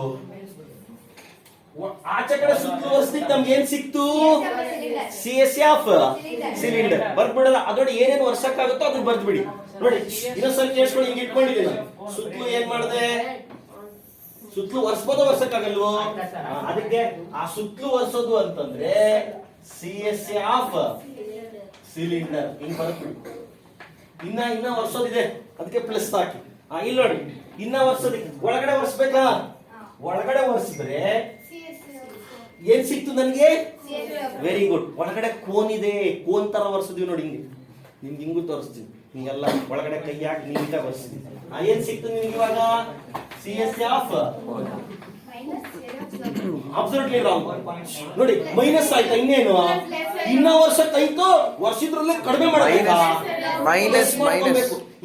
ಆಚೆ ಕಡೆ ಸುತ್ತಲೂ ಒರ್ಸ್ತಿತ್ತು. ನಮ್ಗೆ ಏನ್ ಸಿಕ್ತು? CSA of cylinder. ಬರ್ದ್ಬಿಡಲ್ಲ. ಅದೊಡಿ ಏನೇನು ವರ್ಷಕ್ಕಾಗುತ್ತೋ ಅದನ್ನ ಬರ್ದ್ಬಿಡಿ. ನೋಡಿ ಇನ್ನೊಂದ್ಸಲ ಕೇಳಿಸ್ಕೊಂಡು ಹಿಂಗ್ ಇಟ್ಕೊಂಡಿದ್ದೀನಿ. ಸುತ್ತಲೂ ಏನ್ ಮಾಡಿದೆ? ಸುತ್ತಲೂ ಒರೆಸ್ಬೋದೋ ಒರೆಸಕ್ಕಾಗಲ್ವೋ? ಅದಕ್ಕೆ ಆ ಸುತ್ತಲೂ ಒರೆಸೋದು ಅಂತಂದ್ರೆ CSA ಆಫ್ ಸಿಲಿಂಡರ್ ಹಿಂಗ್ ಬರುತ್ತೆ. ಇನ್ನ ಒರೆಸೋದಿದೆ, ಅದಕ್ಕೆ ಪ್ಲಸ್ ಹಾಕಿ. ಇಲ್ಲಿ ನೋಡಿ, ಇನ್ನ ಒರೆಸೋದಿಕ್ಕೆ ಒಳಗಡೆ ಒರೆಸ್ಬೇಕಾ? ಒಳಗಡೆ ಒರೆಸಿದ್ರೆ ಏನ್ ಸಿಕ್ತು ನನಗೆ? Very good. ಒಳಗಡೆ ಕೋನ್ ಇದೆ, ಕೋನ್ ತರ ಒರೆಸಿದ್ವಿ ನೋಡಿ, ಹಿಂಗೆ ನಿಮ್ಗೆ ಹಿಂಗೂ ತೋರಿಸ್ತೀನಿ. ಹಿಂಗೆಲ್ಲ ಒಳಗಡೆ ಕೈ ಹಾಕಿ ನೀಟಾಗಿ ಒರೆಸಿದ್ವಿ. ಏನ್ ಸಿಕ್ತು ನಿಮ್ಗೆ ಇವಾಗ? CSA of absolutely wrong. ನೋಡಿ ಮೈನಸ್ ಆಯ್ತಾ? ಇನ್ನೇನು ಇನ್ನ ವರ್ಷಕ್ಕಾಯ್ತು, ವರ್ಷದ್ರಲ್ಲೇ ಕಡಿಮೆ ಮಾಡಬೇಕಾ? ಮೈನಸ್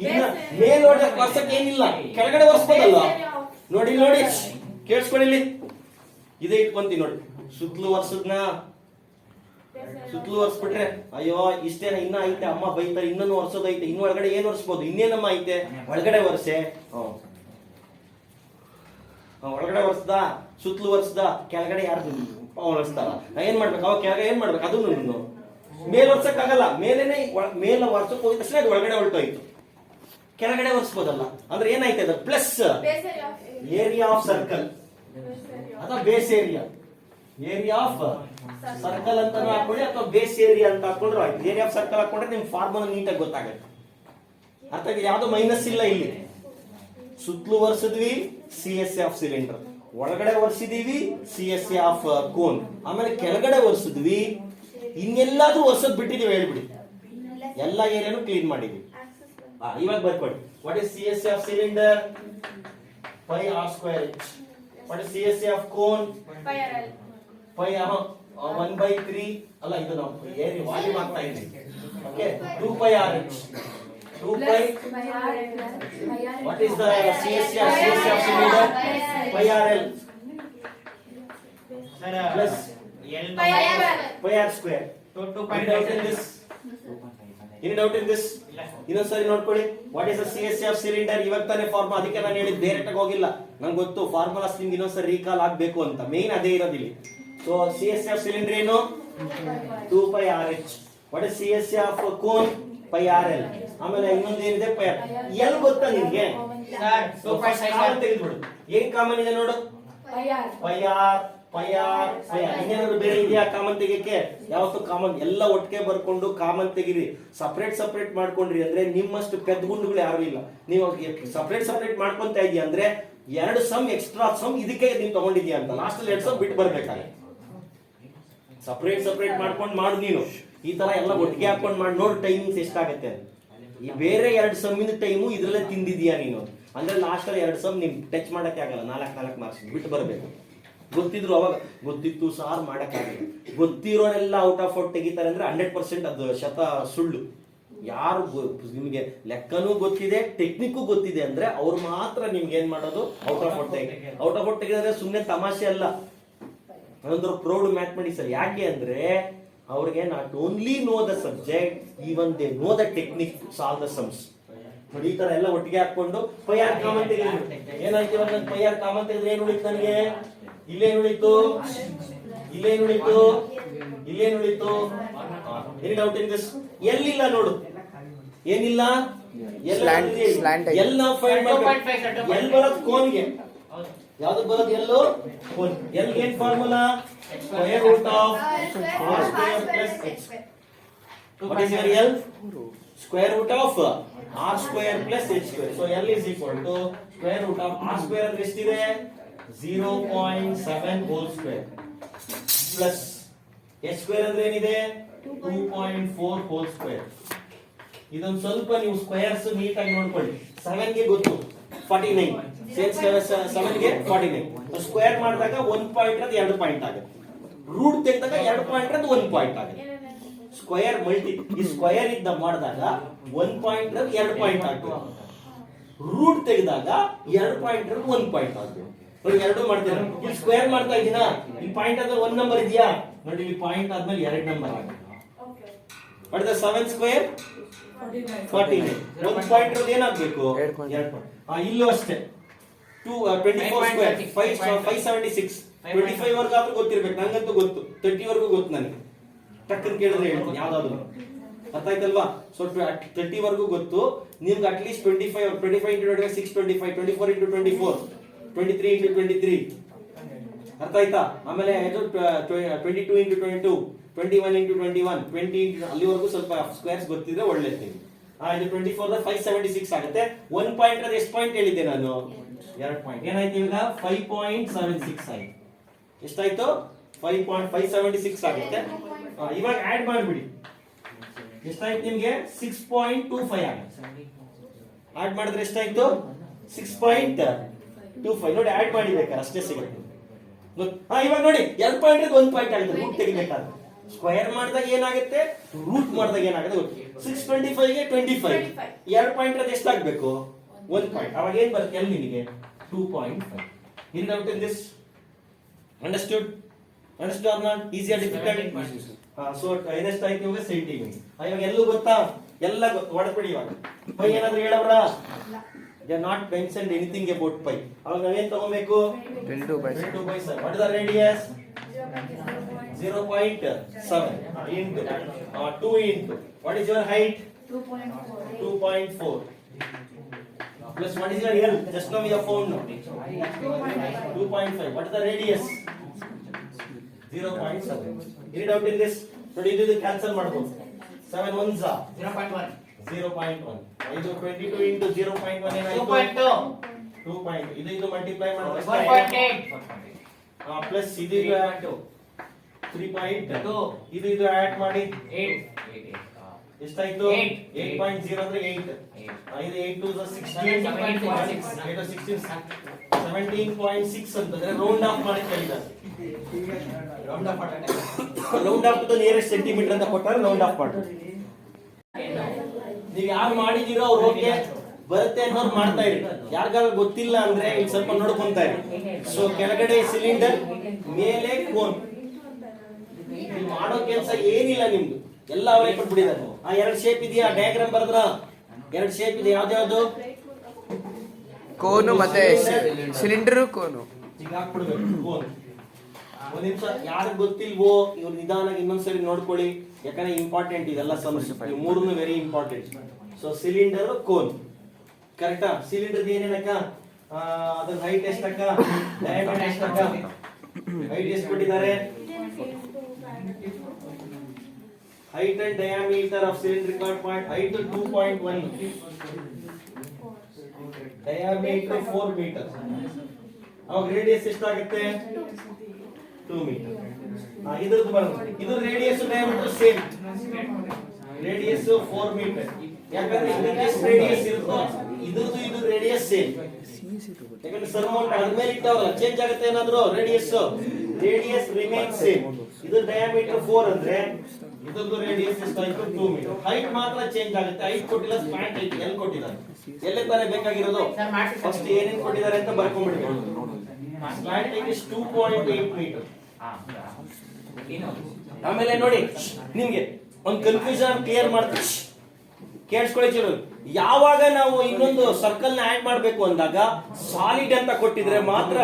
ಇನ್ನ ಮೇಲ್ಗಡೆ ವರ್ಷಕ್ಕೆ ಏನಿಲ್ಲ, ಕೆಳಗಡೆ ವರ್ಷದಲ್ಲ. ನೋಡಿ ನೋಡಿ ಕೇಳಿಸ್ಕೊಳ್ಳಿ, ಇದೇ ಇಟ್ಕೊಂತೀನಿ ನೋಡಿ. ಸುತ್ತಲೂ ವರ್ಷದ್ನ ಸುತ್ತಲೂ ಒರೆಸ್ಬಿಟ್ರೆ ಅಯ್ಯೋ ಇಷ್ಟೇನ, ಇನ್ನ ಐತೆ ಅಮ್ಮ ಬೈತಾರೆ, ಇನ್ನೊಂದು ಒರೆಸೋದೈತೆ, ಇನ್ನು ಒಳಗಡೆ ಏನ್ ಒರೆಸ್ಬೋದು? ಇನ್ನೇನಮ್ಮ ಐತೆ ಒಳಗಡೆ ಒರೆಸೆ. ಒಳಗಡೆ ಒರೆಸ್ದ, ಸುತ್ತಲೂ ಒರೆಸ್ದ, ಕೆಳಗಡೆ ಯಾರು ಒರೆಸ್ತಾರ? ಏನ್ ಮಾಡ್ಬೇಕು? ಅವಾಗ ಕೆಳಗಡೆ ಏನ್ ಮಾಡ್ಬೇಕು? ಅದನ್ನು ಮೇಲ್ ಒರ್ಸಕ್ ಆಗಲ್ಲ. ಮೇಲೆ ಒರ್ಸಕ್ ಹೋಗಿದ ತಕ್ಷಣ ಅದು ಒಳಗಡೆ ಹೊರಟೋಯ್ತು. ಕೆಳಗಡೆ ಒರೆಸ್ಬೋದಲ್ಲ. ಅಂದ್ರೆ ಏನಾಯ್ತು? ಅದು ಪ್ಲಸ್ ಏರಿಯಾ ಆಫ್ ಸರ್ಕಲ್ ಅಥವಾ base area. Area of circle ಅಂತ ಹಾಕೊಳ್ಳಿ ಅಥವಾ ಬೇಸ್ ಏರಿಯಾ ಅಂತ ಹಾಕೊಂಡ್ರು ಆಯ್ತು. ಏರಿಯಾ ಆಫ್ ಸರ್ಕಲ್ ಹಾಕೊಂಡ್ರೆ ನಿಮ್ ಫಾರ್ಮುಲಾ ನೀಟಾಗಿ ಗೊತ್ತಾಗುತ್ತೆ. ಅರ್ಥ ಆಗಿದೆ? ಯಾವ್ದು ಮೈನಸ್ ಇಲ್ಲ ಇಲ್ಲಿ. ಸುತ್ತಲೂ ಒರೆಸಿದ್ವಿ CSA ಆಫ್ ಸಿಲಿಂಡರ್, ಒಳಗಡೆ ಒರೆಸಿದೀವಿ CSA ಆಫ್ ಕೋನ್, ಆಮೇಲೆ ಕೆಳಗಡೆ ಒರೆಸಿದ್ವಿ. ಇನ್ನೆಲ್ಲಾದ್ರೂ ಒರೆಸೋದ್ ಬಿಟ್ಟಿದೀವಿ ಹೇಳ್ಬಿಡಿ, ಎಲ್ಲಾ ಏರಿಯಾನು ಕ್ಲೀನ್ ಮಾಡಿದ್ವಿ. ಇವಾಗ ಬರ್ಕೊಡಿ. What is CSA of cylinder? pi r square h. What is CSA of cone? pi 1/3 ಅಲ್ಲ, ಇದು ನಾವು ಏರಿಯಾ ವಾಲ್ಯೂಮ್ ಆಗ್ತಾ ಇದೆ. Okay, 2 pi r h. 2 pi. What is the CSA of cylinder? Pi r l plus pi r square. Any doubt in this? ಇನ್ನೊಂದ್ಸರಿ ನೋಡ್ಕೊಳ್ಳಿ. What is the CSA of cylinder? ಇವಾಗ ತಾನೇ ಫಾರ್ಮುಲಾ, ಅದಕ್ಕೆ ನಾನು ಹೇಳಿದ್ ಡೈರೆಕ್ಟ್ ಆಗಿ ಹೋಗಿಲ್ಲ. ನಂಗೆ ಗೊತ್ತು ಫಾರ್ಮುಲಾಸ್ ನಿಮ್ಗೆ ಇನ್ನೊಂದ್ಸರಿ ರೀಕಾಲ್ ಆಗ್ಬೇಕು ಅಂತ. ಮೇನ್ ಅದೇ ಇರೋದಿಲ್ಲ. ಸೊ CSA ಆಫ್ ಸಿಲಿಂಡರ್ ಏನು? 2 pi r h. What is CSA of cone? pi r l. ಆಮೇಲೆ ಇನ್ನೊಂದು ಏನಿದೆ? pi r. ಎಲ್ ಗೊತ್ತಾ ನಿಮ್ಗೆ? ತೆಗೆದ್ಬಿಡು. ಏನ್ ಕಾಮನ್ ಇದೆ ನೋಡು? pi r. ಇನ್ನೇನಾದ್ರು ಬೇರೆ ಇದೆಯಾ ಕಾಮನ್ ತೆಗಿಯಕ್ಕೆ? ಯಾವತ್ತು ಕಾಮನ್ ಎಲ್ಲ ಒಟ್ಟಿಗೆ ಬರ್ಕೊಂಡು ಕಾಮನ್ ತೆಗಿರಿ. ಸಪರೇಟ್ ಮಾಡ್ಕೊಂಡ್ರಿ ಅಂದ್ರೆ ನಿಮ್ಮಷ್ಟು ಪೆದ್ದ ಗುಂಡುಗಳು ಯಾರು ಇಲ್ಲ. ನೀವು ಸಪರೇಟ್ ಮಾಡ್ಕೊಂತ ಇದೀಯ ಅಂದ್ರೆ 2 ಸಮ್ ಎಕ್ಸ್ಟ್ರಾ ಸಮ್ ಇದಕ್ಕೆ ನೀವು ತಗೊಂಡಿದ್ಯಾ ಅಂತ. ಲಾಸ್ಟ್ ಅಲ್ಲಿ 2 ಸಮ್ ಬಿಟ್ಟು ಬರ್ಬೇಕಾದ್ರೆ ಸಪರೇಟ್ ಮಾಡ್ಕೊಂಡು ಮಾಡು ನೀನು. ಈ ತರ ಎಲ್ಲ ಒಟ್ಟಿಗೆ ಹಾಕೊಂಡು ಮಾಡಿ ನೋಡು ಟೈಮಿಂಗ್ಸ್ ಎಷ್ಟಾಗತ್ತೆ ಅಂತ. ಈ ಬೇರೆ 2 ಸಮ್ಮಿನ ಟೈಮು ಇದ್ರಲ್ಲೇ ತಿಂದಿದ್ಯಾ ನೀನು ಅಂದ್ರೆ ಲಾಸ್ಟ್ ಅಲ್ಲಿ 2 ಸಮ್ ನಿಮ್ ಟಚ್ ಮಾಡಕ್ಕೆ ಆಗಲ್ಲ. 4 ಮಾರ್ಕ್ಸ್ ಬಿಟ್ಟು ಬರಬೇಕು. ಗೊತ್ತಿದ್ರು ಅವಾಗ ಗೊತ್ತಿತ್ತು ಸಾರ್ ಮಾಡಕ್ಕಾಗಲ್ಲ. ಗೊತ್ತಿರೋರೆಲ್ಲ ಔಟ್ ಆಫ್ ಔಟ್ ತೆಗಿತಾರೆ ಅಂದ್ರೆ 100% ಅದು ಸುಳ್ಳು. ಯಾರು ನಿಮ್ಗೆ ಲೆಕ್ಕನೂ ಗೊತ್ತಿದೆ, ಟೆಕ್ನಿಕ್ಕು ಗೊತ್ತಿದೆ ಅಂದ್ರೆ ಅವ್ರು ಮಾತ್ರ ನಿಮ್ಗೆ ಏನ್ ಮಾಡೋದು? ಔಟ್ ಆಫ್ ಔಟ್ ತೆಗಿದ್ರೆ ಸುಮ್ಮನೆ ತಮಾಷೆ ಅಲ್ಲ, ಅದೊಂದು ಪ್ರೌಡ್ ಮ್ಯಾಥಮೆಟಿಕ್ಸ್. ಯಾಕೆ ಅಂದ್ರೆ ಅವ್ರಿಗೆ not only know the subject, even they know the technique to solve the sums. ನೋಡಿ ಈ ತರ ಎಲ್ಲ ಒಟ್ಟಿಗೆ ಹಾಕೊಂಡು ಪೈ ಆರ್ ಕಾಮನ್ ತೆಗೆದ್ರೆ ಏನಾಯ್ತು? ಇವಾಗ ನನ್ ಪೈ ಆರ್ ಕಾಮನ್ ತೆಗೆದ್ರೆ ಏನ್ ಉಳಿತು ನನಗೆ? ಇಲ್ಲೇನ್ ಉಳಿತು? Any doubt in this? ಎಲ್ಲಿಲ್ಲ ನೋಡು, ಏನಿಲ್ಲ. ಎಲ್ ನಾವು ಫೈಂಡ್ ಮಾಡ್ಬೇಕು. ಎಲ್ ಬರೋದು ಕೋನ್ಗೆ, ಯಾವ್ದು ಬರೋದು? ಎಲ್ಲೋ ಕೋನ್. ಎಲ್ ಏನ್ formula? Square root of r square plus h. What is your L? Square root of r square plus h square. So L is equal to square root of r square ಅಂದ್ರೆ ಎಷ್ಟಿದೆ? 0.7 whole square plus h square ಅಂದ್ರೆ ಏನಿದೆ? 2.4 whole square. ಇದೊಂದು ಸ್ವಲ್ಪ ನೀವು ಸ್ಕ್ವೇರ್ಸ್ ನೀಟಾಗಿ ನೋಡ್ಕೊಳ್ಳಿ. 7 ಗೆ ಗೊತ್ತು 49, 7 ಗೆ 49. ಸ್ಕ್ವೇರ್ ಮಾಡಿದಾಗ 1 ಪಾಯಿಂಟ್ ಅದು 2 ಪಾಯಿಂಟ್ ಆಗುತ್ತೆ. ರೂಟ್ ತೆಗೆದಾಗ 2 ಪಾಯಿಂಟ್ ಅದು 1 ಪಾಯಿಂಟ್ ಆಗುತ್ತೆ. ಸ್ಕ್ವೇರ್ ಮಲ್ಟಿ ಈ ಸ್ಕ್ವೇರ್ ಇಂದ ಮಾಡಿದಾಗ 1 ಪಾಯಿಂಟ್ 2 ಪಾಯಿಂಟ್ ಆಗುತ್ತೆ. ರೂಟ್ ತೆಗೆದಾಗ 2 ಪಾಯಿಂಟ್ 1 ಪಾಯಿಂಟ್ ಆಗುತ್ತೆ. ನೋಡಿ ಎರಡು ಮಾಡ್ತೀರಾ. ಇಲ್ಲಿ ಸ್ಕ್ವೇರ್ ಮಾಡ್ತಾ ಇದೀನಾ? ಇಲ್ಲಿ ಪಾಯಿಂಟ್ ಆದ್ಮೇಲೆ 1 ನಂಬರ್ ಇದೆಯಾ? ನೋಡಿ ಇಲ್ಲಿ ಪಾಯಿಂಟ್ ಆದ್ಮೇಲೆ 2 ನಂಬರ್ ಆಗುತ್ತೆ. What is the 7 square? 49. 1 point ಇರೋದು ಏನಾಗಬೇಕು? 2 ಪಾಯಿಂಟ್. ಇಲ್ಲೂ ಅಷ್ಟೇ 24 ಸ್ಕ್ವೇರ್ 576. 25 ವರ್ಗ ಆದ್ರೂ ಗೊತ್ತಿರ್ಬೇಕು. ನಂಗಂತೂ ಗೊತ್ತು, 30 ವರ್ಗೂ ಗೊತ್ತು ನನಗೆ. ಟಕ್ಕನ್ ಕೇಳಿದ್ರೆ ಹೇಳ್ತೀನಿ ಯಾವ್ದಾದ್ರು. ಅರ್ಥ ಆಯ್ತಲ್ವಾ? ಸೊ 30 ವರ್ಗೂ ಗೊತ್ತು ನಿಮ್ಗೆ. ಅಟ್ಲೀಸ್ಟ್ 25 into 6 25, 24 into 24 23 into 23 ಅರ್ಥ ಆಯ್ತಾ? ಆಮೇಲೆ ಇದು 22 into 22, 21 into 21, 20 into ಅಲ್ಲಿವರೆಗೂ ಸ್ವಲ್ಪ ಸ್ಕ್ವೇರ್ಸ್ ಗೊತ್ತಿದ್ರೆ ಒಳ್ಳೇದು ನಿಮ್ಗೆ. ಇದು 24 576 ಆಗುತ್ತೆ. 1 ಪಾಯಿಂಟ್ ಅಂದ್ರೆ ಎಷ್ಟು ಪಾಯಿಂಟ್ ಹೇಳಿದ್ದೆ ನಾನು? 2 ಪಾಯಿಂಟ್. ಏನಾಯ್ತು ಈಗ? 5.76 ಆಯ್ತು. ಎಷ್ಟಾಯ್ತು? 5.576 ಆಗುತ್ತೆ. ಇವಾಗ ಆಡ್ ಮಾಡ್ಬಿಡಿ. ಎಷ್ಟಾಯ್ತು ನಿಮ್ಗೆ? 6.25 ಆಗುತ್ತೆ. ಆಡ್ ಮಾಡಿದ್ರೆ ಎಷ್ಟಾಯ್ತು? 6.25. ನೋಡಿ ಆಡ್ ಮಾಡಿಬೇಕಾದ್ರೆ ಅಷ್ಟೇ ಸಿಗುತ್ತೆ. ಇವಾಗ ನೋಡಿ 2 ಪಾಯಿಂಟ್ 1 ಪಾಯಿಂಟ್ ಆಗುತ್ತೆ. ರೂಟ್ ತೆಗಿಬೇಕಾದ್ರೆ ಸ್ಕ್ವೇರ್ ಮಾಡಿದಾಗ ಏನಾಗುತ್ತೆ, ರೂಟ್ ಮಾಡಿದಾಗ ಏನಾಗುತ್ತೆ? 625 ಗೆ 25, 2 ಪಾಯಿಂಟ್ ಅದು ಎಷ್ಟಾಗಬೇಕು? 1 ಪಾಯಿಂಟ್. ಅವಾಗ ಏನ್ ಬರುತ್ತೆ ಅಲ್ಲಿ ನಿಮಗೆ? 2.5. Any doubt in this? Understood? Understood or not? Easy or difficult? So ಇದೆಷ್ಟಾಯ್ತು ಇವಾಗ? ಸೆಂಟಿಮೀಟರ್. ಇವಾಗ ಎಲ್ಲೂ ಗೊತ್ತಾ? ಎಲ್ಲ ಹೊಡೆದ್ಬಿಡಿ. ಇವಾಗ ಪೈ ಏನಾದ್ರು ಹೇಳವ್ರ? They are not mentioned anything about pi. ಅವಾಗ ನಾವೇನ್ ತಗೋಬೇಕು? 22/7. What is the radius? 0.7 into 2 into what is your height? 2.4 plus what is your L? Just now we have found now 2.5. What is the radius? 0.7. Any doubt in this? ನೋಡಿ ಇದು ಕ್ಯಾನ್ಸಲ್ ಮಾಡಬಹುದು. 7 ones are 0.1. ಇದು 22 into 0.1 ಏನಾಯ್ತು? 2. ಇದು ಮಲ್ಟಿಪ್ಲೈ ಮಾಡಿದ್ರೆ 1.8 ಪ್ಲಸ್ ಇದು 3.2 ಇದು ಆಡ್ ಮಾಡಿ 8 ಎಷ್ಟಾಯ್ತು? 8.0 ಅಂದ್ರೆ 8. ಇದು 8 to 16 17.6 ಅಂತಂದ್ರೆ ರೌಂಡ್ ಆಫ್ ಮಾಡಿ ಕೇಳಿದ್ದಾರೆ. Round off to nearest centimetre ಅಂತ ಕೊಟ್ಟರೆ ರೌಂಡ್ ಆಫ್ ಮಾಡಿ. ನೀವು ಯಾರು ಮಾಡಿದಿರೋ ಅವ್ರು ಓಕೆ ಬರುತ್ತೆ ಅನ್ನೋರು ಮಾಡ್ತಾ ಇರಿ. ಯಾರಿಗಾದ್ರೂ ಗೊತ್ತಿಲ್ಲ ಅಂದ್ರೆ ಇಲ್ಲಿ ಸ್ವಲ್ಪ ನೋಡ್ಕೊಂತಾ ಇರಿ. ಸೊ ಕೆಳಗಡೆ ಸಿಲಿಂಡರ್, ಮೇಲೆ ಕೋನ್. ಮಾಡೋ ಕೆಲಸ ಏನಿಲ್ಲ ನಿಮ್ದು, ಎಲ್ಲ ಅವರೇ ಕೊಟ್ಬಿಟ್ಟಿದ್ದಾರೆ. ಆ 2 ಶೇಪ್ ಇದೆಯಾ? ಡಯಾಗ್ರಾಮ್ ಬರೆದ್ರ 2 ಶೇಪ್ ಇದೆ. ಯಾವ್ದು? ಕೋನು ಮತ್ತೆ ಸಿಲಿಂಡರ್ ಕೋನು. ಈಗ ಹಾಕ್ಬಿಡ್ಬೇಕು ಕೋನ್. ಒಂದ್ ನಿಮಿಷ ಯಾರು ಗೊತ್ತಿಲ್ವೋ ಇವ್ರು ನಿಧಾನಾಗಿ ಇನ್ನೊಂದ್ಸರಿ ನೋಡ್ಕೊಳ್ಳಿ, ಯಾಕಂದ್ರೆ ಇಂಪಾರ್ಟೆಂಟ್ ಇದೆಲ್ಲ ಸಮಸ್ಯೆ. ಮೂರನ್ನು very important. So cylinder, cone, ಕರೆಕ್ಟಾ? ಸಿಲಿಂಡರ್ ಏನೇನಕ್ಕ? ಅದ್ರ ಹೈಟ್ ಎಷ್ಟಕ್ಕ? ಡಯಾಮೀಟರ್ ಎಷ್ಟಕ್ಕ? ಹೈಟ್ ಎಷ್ಟು ಕೊಟ್ಟಿದ್ದಾರೆ? height and diameter of cylindrical point. Height 2.1, diameter 4 meters. ಅವಾಗ ರೇಡಿಯಸ್ ಎಷ್ಟಾಗುತ್ತೆ? 2 ಮೀಟರ್. ಇದ್ರದ್ದು ಬರೋದು. ಇದು radius diameter same. Radius 4 metre. ಯಾಕಂದ್ರೆ ಇದಕ್ಕೆ ಎಷ್ಟು ರೇಡಿಯಸ್ ಇರುತ್ತೋ ಇದ್ರದ್ದು ಇದು ರೇಡಿಯಸ್ ಸೇಮ್. ಯಾಕಂದ್ರೆ ಸರ್ಮೌಂಟ್ ಆದ್ಮೇಲೆ ಇಟ್ಟವಲ್ಲ, ಚೇಂಜ್ ಆಗುತ್ತೆ ಏನಾದ್ರು ರೇಡಿಯಸ್. Radius remain same. ಇದು ಡಯಾಮೀಟರ್ 4 ಅಂದ್ರೆ ಇದ್ರದ್ದು ರೇಡಿಯಸ್ ಎಷ್ಟಾಯ್ತು? 2 ಮೀಟರ್. ಹೈಟ್ ಮಾತ್ರ ಚೇಂಜ್ ಆಗುತ್ತೆ. ಹೈಟ್ ಕೊಟ್ಟಿಲ್ಲ, ಸ್ಪ್ಯಾನ್ ಹೈಟ್ ಎಲ್ಲಿ ಕೊಟ್ಟಿದ್ದಾರೆ? ಎಲ್ಲೇ ತಾನೇ ಬೇಕಾಗಿರೋದು? ಫಸ್ಟ್ ಏನೇನು ಕೊಟ್ಟಿದ್ದಾರೆ ಅಂತ ಬರ್ಕೊಂಡ್ಬಿಡಿ. Span height is 2.8 metre. ಆಮೇಲೆ ನೋಡಿ ನಿಮ್ಗೆ ಒಂದು ಕನ್ಫ್ಯೂಷನ್ ಕ್ಲಿಯರ್ ಮಾಡ್ತೀವಿ, ಕೇಳಿಸ್ಕೊಳ್ಳಿ ಚಲೋ. ಯಾವಾಗ ನಾವು ಇನ್ನೊಂದು ಸರ್ಕಲ್ ನ ಆಡ್ ಮಾಡ್ಬೇಕು ಅಂದಾಗ ಸಾಲಿಡ್ ಅಂತ ಕೊಟ್ಟಿದ್ರೆ ಮಾತ್ರ.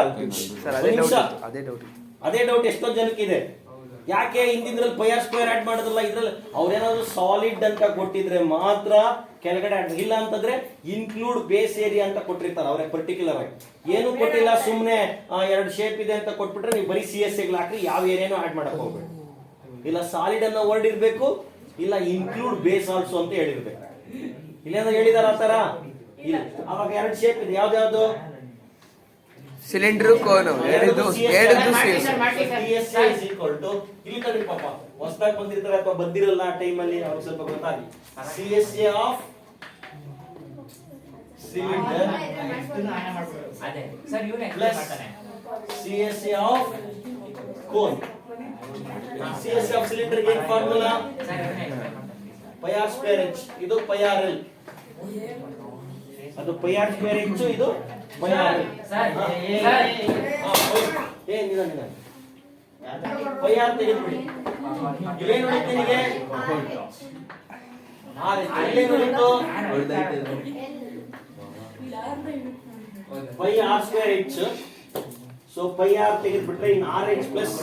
ಅದೇ ಡೌಟ್ ಎಷ್ಟೊಂದು ಜನಕ್ಕೆ ಇದೆ. ಯಾಕೆ ಹಿಂದಿದ್ರಲ್ಲಿ ಪೈ ಆರ್ ಸ್ಕ್ವೇರ್ ಆಡ್ ಮಾಡೋದಿಲ್ಲ, ಇದ್ರಲ್ಲಿ ಅವ್ರೇನಾದ್ರು ಸಾಲಿಡ್ ಅಂತ ಕೊಟ್ಟಿದ್ರೆ ಮಾತ್ರ ಕೆಳಗಡೆ ಆಡ್. ಇಲ್ಲ ಅಂತಂದ್ರೆ ಇನ್ಕ್ಲೂಡ್ ಬೇಸ್ ಏರಿಯಾ ಅಂತ ಕೊಟ್ಟಿರ್ತಾರೆ ಅವರೇ ಪರ್ಟಿಕ್ಯುಲರ್ ಆಗಿ. ಏನು ಕೊಟ್ಟಿಲ್ಲ, ಸುಮ್ನೆ 2 ಶೇಪ್ ಇದೆ ಅಂತ ಕೊಟ್ಬಿಟ್ರೆ ನೀವು ಬರೀ CSA ಹಾಕಿ ಯಾವ ಏರಿಯಾನು ಆಡ್ ಮಾಡಕ್ ಹೋಗ್ಬೇಡಿ. ಇಲ್ಲ ಸಾಲಿಡ್ ಅನ್ನೋ ವರ್ಡ್ ಇರ್ಬೇಕು, ಇಲ್ಲ ಇನ್ಕ್ಲೂಡ್ ಬೇಸ್ ಆಲ್ಸೋ ಅಂತ ಹೇಳಿರ್ಬೇಕು. ಇಲ್ಲೇನೋ ಹೇಳಿದಾರ ಆತರ ಇಲ್ಲ. ಅವಾಗ 2 ಶೇಪ್ ಇದೆ. ಯಾವ್ದು? ಸಿಲಿಂಡರ್ ಕೋನು. ಎರಡು ಇಲ್ಲಿ ಕಡೆ ಪಾಪ ಹೊಸದಾಗಿ ಬಂದಿರ್ತಾರೆ ಅಥವಾ ಬಂದಿರಲ್ಲ ಆ ಟೈಮಲ್ಲಿ ಅವ್ರಿಗೆ ಸ್ವಲ್ಪ ಗೊತ್ತಾಗಿ. CSA of cylinder plus CSA of cone. CSA of cylinder ಏನ್ formula? Pi R square H. ಇದು ಪೈ ಆರ್ ಎಲ್. ಅದು ಪೈ ಆರ್ ಸ್ಕ್ವೇರ್ H, ಇದು pi R L. Pi R ತೆಗೆದ್ಬಿಡಿ. ಇಲ್ಲೇನು ಉಳಿತು ನಿಮಗೆ? ಇಲ್ಲೇನು ಉಳಿತು? Pi R square H. So pi R ತೆಗೆದ್ಬಿಟ್ರೆ ಇನ್ನು RH ಪ್ಲಸ್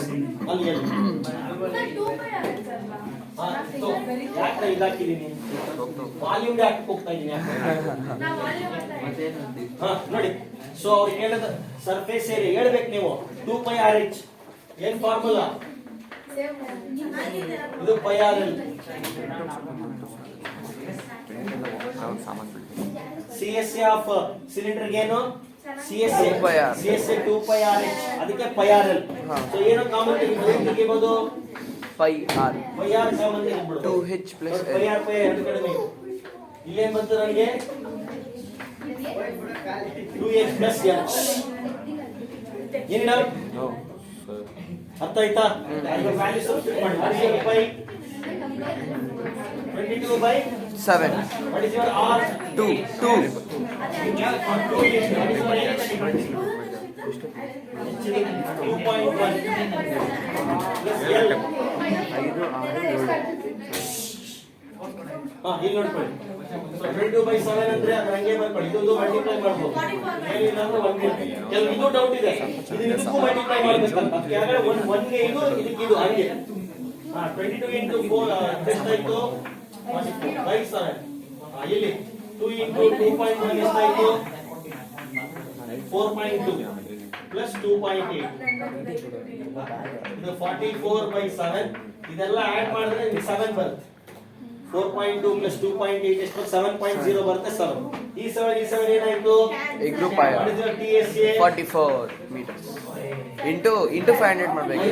ಅಲ್ಲಿ ಎಲ್. ಯಾಕೆ ಇದಾಕಿದೀನಿ? ವಾಲ್ಯೂಮ್ ಹಾಕಿ ಹೋಗ್ತಾ ಇದೀನಿ. ಹಾ ನೋಡಿ. ಸೊ ಅವ್ರು ಕೇಳಿದ ಸರ್ಫೇಸ್ ಏರಿಯಾ ಹೇಳ್ಬೇಕು ನೀವು. 2πRH ಏನ್ ಫಾರ್ಮುಲಾ? ಇದು πRL. CSA ಆಫ್ ಸಿಲಿಂಡರ್ ಏನು? CSA 2πRH, ಅದಕ್ಕೆ πRL. ಸೊ ಏನು ಕಾಮನ್ ತೆಗಿಬಹುದು? πr πr ಕಾಮನ್ ತೆಗಿಬಹುದು. 2h plus l. πr ಎರಡು ಕಡೆ ನೀವು ಇಲ್ಲೇನ್ ಬಂತು ನನಗೆ? 2h plus h. ಏನು ಡೌಟ್? ಅರ್ಥ ಆಯ್ತಾ? ಅದರ ವ್ಯಾಲ್ಯೂ ಸಬ್ಸ್ಟಿಟ್ಯೂಟ್ ಮಾಡಿ. What is your pi? 22/7. What is your r? 2 2.1 plus L. ಇಲ್ಲಿ ನೋಡ್ಕೊಳ್ಳಿ. 22/7 ಅಂದ್ರೆ ಅದು ಹಂಗೆ ಬರ್ಕೊಳ್ಳಿ. ಇದೊಂದು ಮಲ್ಟಿಪ್ಲೈ ಮಾಡ್ಬೋದು. ಏನಿಲ್ಲ ಅಂದ್ರೆ 1 ಕೆಲವು ಇದು ಡೌಟ್ ಇದೆ. ಇದಕ್ಕೂ ಮಲ್ಟಿಪ್ಲೈ ಮಾಡ್ಬೇಕಂತ. ಕೆಳಗಡೆ 1 ಗೆ ಇದು ಇದಕ್ಕೆ ಇದು ಹಂಗೆ. 22 into 4 ಎಷ್ಟಾಯ್ತು? 44/7. ಇಲ್ಲಿ 2 into 2.1 ಎಷ್ಟಾಯ್ತು? 4.2 plus 2.8. ಇದು 44/7. ಇದೆಲ್ಲ ಆಡ್ ಮಾಡಿದ್ರೆ 7 ಬರುತ್ತೆ. 4.2 plus 2.8 ಎಷ್ಟು? 7.0 ಬರುತ್ತೆ. 7 ಈ 7 ಏನಾಯ್ತು? group ಆಯ್ತು. What is your TSA? 44 meters into 500 ಮಾಡಬೇಕು.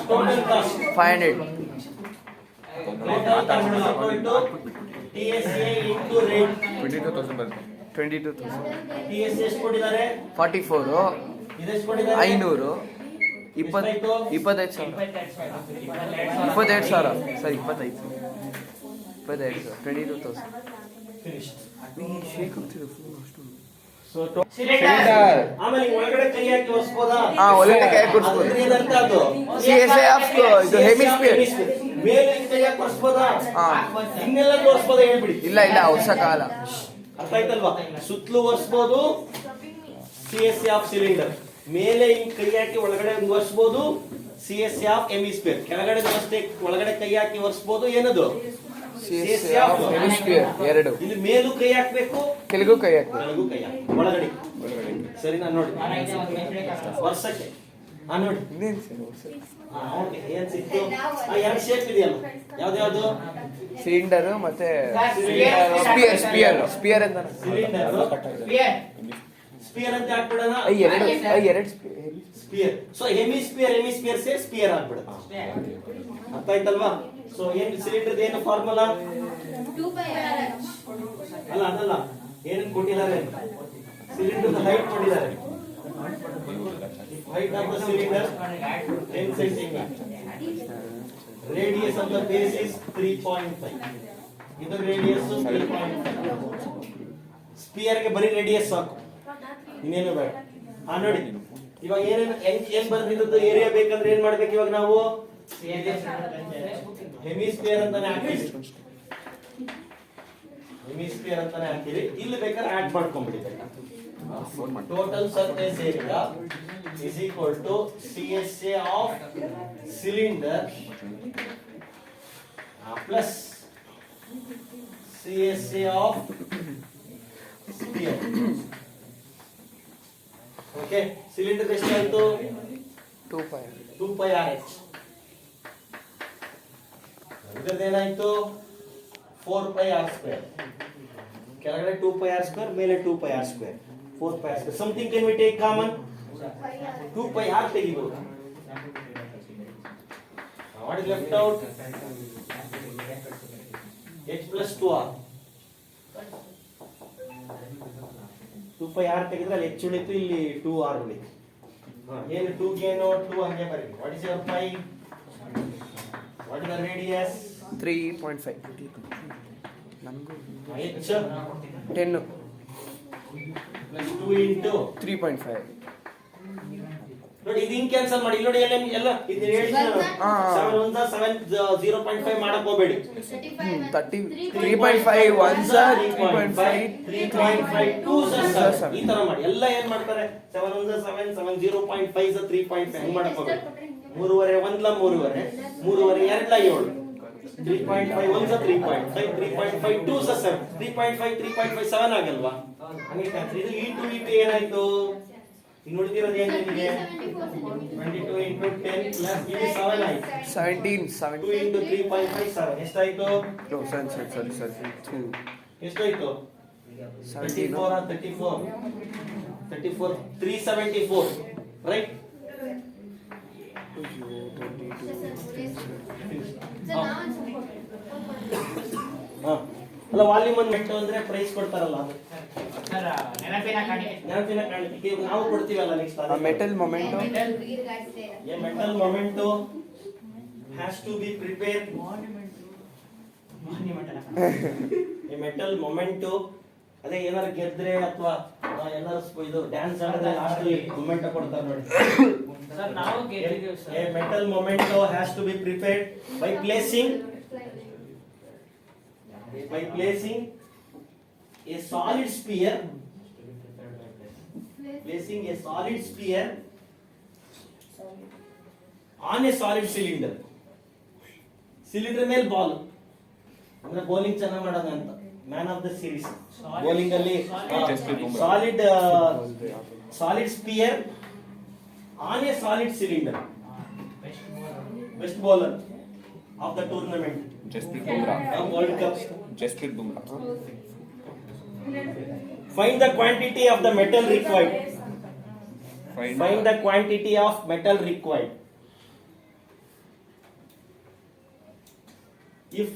Total cost 500 TSA into rate 22,000 ಬರುತ್ತೆ. 22,000 TSA ಎಷ್ಟು ಕೊಟ್ಟಿದ್ದಾರೆ? 44 ಇದೆಷ್ಟು ಕೊಟ್ಟಿದ್ದಾರೆ? 500 25,000 ಸರಿ 25,000 22,000. Finished. ಶೇಕ್ ಆಗ್ತಿದೆ ಫುಲ್ ಅಷ್ಟು. So ಆಮೇಲೆ ಒಳಗಡೆ ಕೈ ಹಾಕಿ ಒರೆಸ್ಬೋದಾ? ಒಳಗಡೆ ಕೈ ಹಾಕಿ ಒರೆಸ್ಬೋದು. ಅದ್ರ ಏನರ್ಥ ಅದು? CSA of ಇದು ಹೆಮಿಸ್ಫಿಯರ್. ಮೇಲೆ ಕೈ ಹಾಕಿ ಒರೆಸ್ಬೋದಾ? ಇನ್ನೆಲ್ಲ ಒರೆಸ್ಬೋದಾ ಹೇಳ್ಬಿಡಿ. ಇಲ್ಲ ವರ್ಷಕಾಲ. ಅರ್ಥ ಆಯ್ತಲ್ವಾ? ಸುತ್ತಲೂ ಒರೆಸ್ಬೋದು. CSA ಆಫ್ ಸಿಲಿಂಡರ್ ಮೇಲೆ ಹಿಂಗ್ ಕೈ ಹಾಕಿ ಒಳಗಡೆ ಒರೆಸ್ಬೋದು. CSA ಆಫ್ ಹೆಮಿಸ್ಫಿಯರ್ ಕೆಳಗಡೆ ಅಷ್ಟೇ ಒಳಗಡೆ ಕೈ ಹಾಕಿ ಒರೆಸ್ಬೋದು. ಏನದು? CSA of ಹೆಮಿಸ್ಫಿಯರ್ ಎರಡು. ಇಲ್ಲಿ ಮೇಲೂ ಕೈ ಹಾಕ್ಬೇಕು, ಕೆಳಗೂ ಕೈ ಹಾಕಿ. ಕೆಳಗೂ ಕೈ ಹಾಕಿ. ಒಳಗಡೆ ಸರಿ. ನಾನು ನೋಡಿ ವರ್ಷಕ್ಕೆ ನೋಡಿ. ಓಕೆ ಏನ್ ಸಿಕ್ತು? ಎರಡು ಶೇಪ್ ಇದೆಯಲ್ಲ, ಯಾವ್ದು? ಸಿಲಿಂಡರ್ ಮತ್ತೆ ಸ್ಪಿಯರ್ ಅಂತ. ಸ್ಪಿಯರ್ ಅಂತ ಹಾಕ್ಬಿಡೋಣ. ಎರಡು ಸ್ಪಿಯರ್. ಸೊ ಹೆಮಿಸ್ಪಿಯರ್ ಸೇ ಸ್ಪಿಯರ್ ಆಗ್ಬಿಡುತ್ತೆ. ಅರ್ಥ ಆಯ್ತಲ್ವಾ? ಸೊ ಏನ್ ಸಿಲಿಂಡರ್ ಏನು ಫಾರ್ಮುಲಾ? ಅಲ್ಲ ಅದಲ್ಲ, ಏನನ್ನು ಕೊಟ್ಟಿದ್ದಾರೆ? ಸಿಲಿಂಡರ್ ಹೈಟ್ ಕೊಟ್ಟಿದ್ದಾರೆ. height of the cylinder 10 cm. Radius of the base is 3.5. ಇದರ ರೇಡಿಯಸ್ 3.5. ಸ್ಪಿಯರ್ ಗೆ ಬರೀ ರೇಡಿಯಸ್ ಸಾಕು, ಇನ್ನೇನು ಬೇಡ. ನೋಡಿ ಇವಾಗ ಏನ್ ಬರ್ದಿದ್ದು ಏರಿಯಾ ಬೇಕಂದ್ರೆ ಏನ್ ಮಾಡ್ಬೇಕು? ಇವಾಗ ನಾವು ಹೆಮಿಸ್ಫಿಯರ್ ಅಂತಾನೆ ಹಾಕ್ತೀವಿ. ಇಲ್ಲಿ ಬೇಕಾದ್ರೆ add ಮಾಡ್ಕೊಂಡ್ಬಿಡಿ. Total surface area is equal to CSA of cylinder plus CSA of sphere. Okay, cylinder ಎಷ್ಟಾಯ್ತು? 2πRH. ಇದರದೇನಾಯ್ತು? 4πr². ಕೆಳಗಡೆ 2πr², ಮೇಲೆ 2πr², 4πr². Something can we take common? 2πr ತೆಗಿಬಹುದು. What is left out? h plus 2r. 2πr ತೆಗೆದ್ರೆ ಅಲ್ಲಿ h ಉಳಿತು, ಇಲ್ಲಿ 2r ಉಳಿತು. ಏನು 2 ಗೆ ಏನೋ 2 ಹಂಗೆ ಬರೀ. What is your pi? What is the radius? 3.5. h 10 plus 2 into 3.5. ನೋಡಿ ಇದು ಹಿಂಗ್ ಕ್ಯಾನ್ಸಲ್ ಮಾಡಿ. ನೋಡಿ ಎಲ್ಲ ಇದು ಹೇಳಿ 7 1 7 0.5 ಮಾಡಕ್ ಹೋಗಬೇಡಿ. 3.5 1 3.5 3.5 2 7 ಈ ತರ ಮಾಡಿ. ಎಲ್ಲ ಏನ್ ಮಾಡ್ತಾರೆ? 7 1 7 7 0.5 3.5 ಹೆಂಗ್ ಮಾಡಕ್ ಹೋಗಬೇಡಿ. 3.5 1 3.5 3.5 2 7 3.5 1 3.5 3.5 2 7 3.5 3.5 7 ಆಗಲ್ವಾ? ಹಂಗೆ ಕ್ಯಾನ್ಸಲ್. ಇದು ಇಂಟು ಇಂಟು ಏನಾಯ್ತು? ಇನ್ನು ಉಳಿದಿರೋದು ಏನು ನಿಮಗೆ? 22 ಇಂಟು 10 ಪ್ಲಸ್ ಇಲ್ಲಿ 7 ಆಯ್ತು. 17 2 ಇಂಟು 3.5 7 ಎಷ್ಟಾಯ್ತು? ಎಷ್ಟಾಯ್ತು? 34 34 374 ರೈಟ್. ಅಲ್ಲ ವಾಲ್ಯೂಮ್ ಒಂದು ಮೆಟ್ಟು ಅಂದ್ರೆ ಪ್ರೈಸ್ ಕೊಡ್ತಾರಲ್ಲ ಅದು ನೆನಪಿನ ಕಾಣಿಕೆ ನಾವು ಕೊಡ್ತೀವಲ್ಲ next. Metal memento a metal memento has to be prepare. A metal memento ಅದೇ ಏನಾರು ಗೆದ್ರೆ ಅಥವಾ ಎಲ್ಲರೂ ಇದು ಡ್ಯಾನ್ಸ್ ಆಡಿದ್ರೆ ಲಾಸ್ಟ್ ಮೊಮೆಂಟೋ ಕೊಡ್ತಾರೆ ನೋಡಿ. A metal memento has to be prepared by placing a solid sphere on a solid cylinder. Cylinder ಮೇಲೆ ಬಾಲ್ ಅಂದ್ರೆ ಬೌಲಿಂಗ್ ಚೆನ್ನಾಗಿ ಮಾಡೋದು ಅಂತ man of the series bowling ಅಲ್ಲಿ solid sphere on a solid cylinder. Best bowler of the tournament. Jasprit Bumrah. World Cup. Jasprit Bumrah. Find the quantity of the metal required. Find the quantity of metal required. If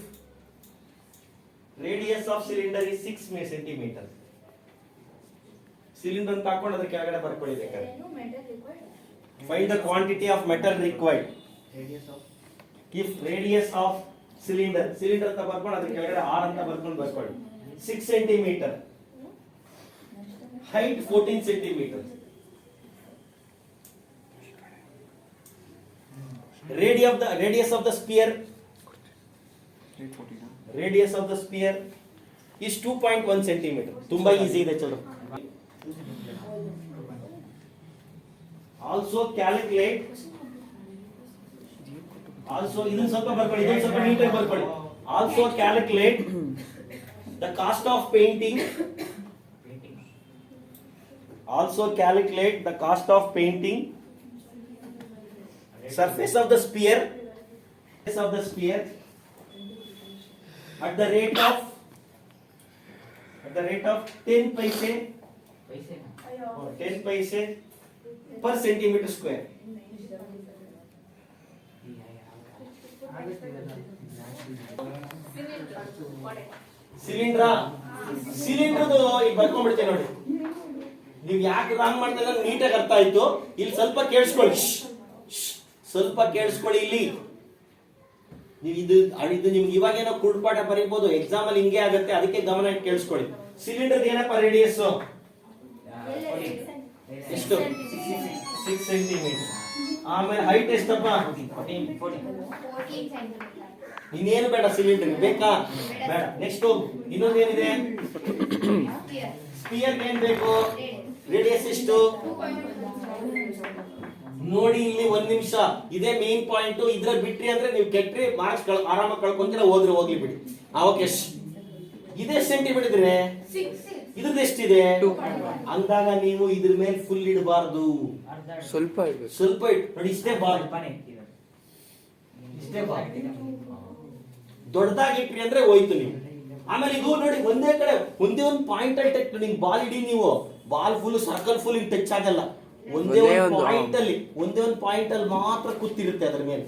radius of cylinder is 6 centimeter. Cylinder ಅಂತ ಹಾಕೊಂಡು ಅದರ ಕೆಳಗಡೆ ಬರ್ಕೊಳ್ಳಿ ಬೇಕಾದ್ರೆ. Find the quantity of metal required. If radius of cylinder ಅಂತ ಬರ್ಕೊಂಡು ಅದರ ಕೆಳಗಡೆ r ಅಂತ ಬರ್ಕೊಂಡು ಬರ್ಕೊಳ್ಳಿ 6 centimeter, height 14 centimeter, radius of the sphere is 2.1 centimeter. ತುಂಬಾ ಈಸಿ ಇದೆ ಚಲೋ. Also ಇದನ್ನ ಸ್ವಲ್ಪ ಬರ್ಕೊಳ್ಳಿ, ಇದನ್ನ ಸ್ವಲ್ಪ ನೀಟಾಗಿ ಬರ್ಕೊಳ್ಳಿ. Also calculate the cost of painting. Surface of the sphere at the rate of 10 paise per centimeter square. ಸಿಲಿಂಡರ್ದು ಈಗ ಬರ್ಕೊಂಡ್ಬಿಡ್ತೇವೆ ನೋಡಿ. ನೀವು ಯಾಕೆ ರಾಂಗ್ ಮಾಡ್ತಾ ಇದ್ದೀರಾ ನೀಟಾಗಿ ಅರ್ಥ ಆಯ್ತು. ಇಲ್ಲಿ ಸ್ವಲ್ಪ ಕೇಳಿಸ್ಕೊಳ್ಳಿ ಇಲ್ಲಿ. ನೀವು ಇದು ನಿಮ್ಗೆ ಇವಾಗೇನೋ ಕುರುಪಾಠ ಬರೀಬಹುದು, ಎಕ್ಸಾಮ್ ಅಲ್ಲಿ ಹಿಂಗೆ ಆಗುತ್ತೆ, ಅದಕ್ಕೆ ಗಮನ ಇಟ್ಟು ಕೇಳಿಸ್ಕೊಳ್ಳಿ. ಸಿಲಿಂಡರ್ ಏನಪ್ಪ ರೇಡಿಯಸ್ ಎಷ್ಟು? 6 ಸೆಂಟಿಮೀಟರ್. ಆಮೇಲೆ ಹೈಟ್ ಎಷ್ಟಪ್ಪ? 14 ಇನ್ನೇನು ಬೇಡ, ಸಿಲಿಂಡರ್ ಬೇಕಾ? ಬೇಡ. ನೆಕ್ಸ್ಟ್ ಇನ್ನೊಂದು ಏನಿದೆ? ಸ್ಪಿಯರ್ ಏನ್ ಬೇಕು? ರೇಡಿಯಸ್ ಎಷ್ಟು ನೋಡಿ. ಇಲ್ಲಿ ಒಂದ್ ನಿಮಿಷ, ಇದೇ ಮೇನ್ ಪಾಯಿಂಟ್. ಇದ್ರ ಬಿಟ್ರಿ ಅಂದ್ರೆ ನೀವು ಕೆಟ್ರಿ ಮಾರ್ಕ್ಸ್ ಆರಾಮಾಗಿ ಕಳ್ಕೊಂತೀರ, ಹೋಗ್ಲಿ ಬಿಡಿ. ಓಕೆ, ಇದೇ ಸೆಂಟಿಮೀಟರ್ ಇದ್ರೆ ಇದ್ರದ್ದು ಎಷ್ಟಿದೆ ಅಂದಾಗ ನೀವು ಇದ್ರ ಮೇಲೆ ಫುಲ್ ಇಡಬಾರ್ದು, ಸ್ವಲ್ಪ ನೋಡಿ. ಇಷ್ಟೇ ಬಾಲ್, ದೊಡ್ಡದಾಗಿ ಇಟ್ರಿ ಅಂದ್ರೆ ಹೋಯ್ತು ನೀವು. ಆಮೇಲೆ ಇದು ನೋಡಿ, ಒಂದೇ ಒಂದು ಪಾಯಿಂಟ್ ಅಲ್ಲಿ ಟಚ್. ನಿಮ್ ಬಾಲ್ ಇಡಿ, ನೀವು ball full circle full touch ಆಗಲ್ಲ. ಒಂದೇ ಒಂದು ಪಾಯಿಂಟ್ ಅಲ್ಲಿ ಮಾತ್ರ ಕೂತಿರುತ್ತೆ ಅದ್ರ ಮೇಲೆ.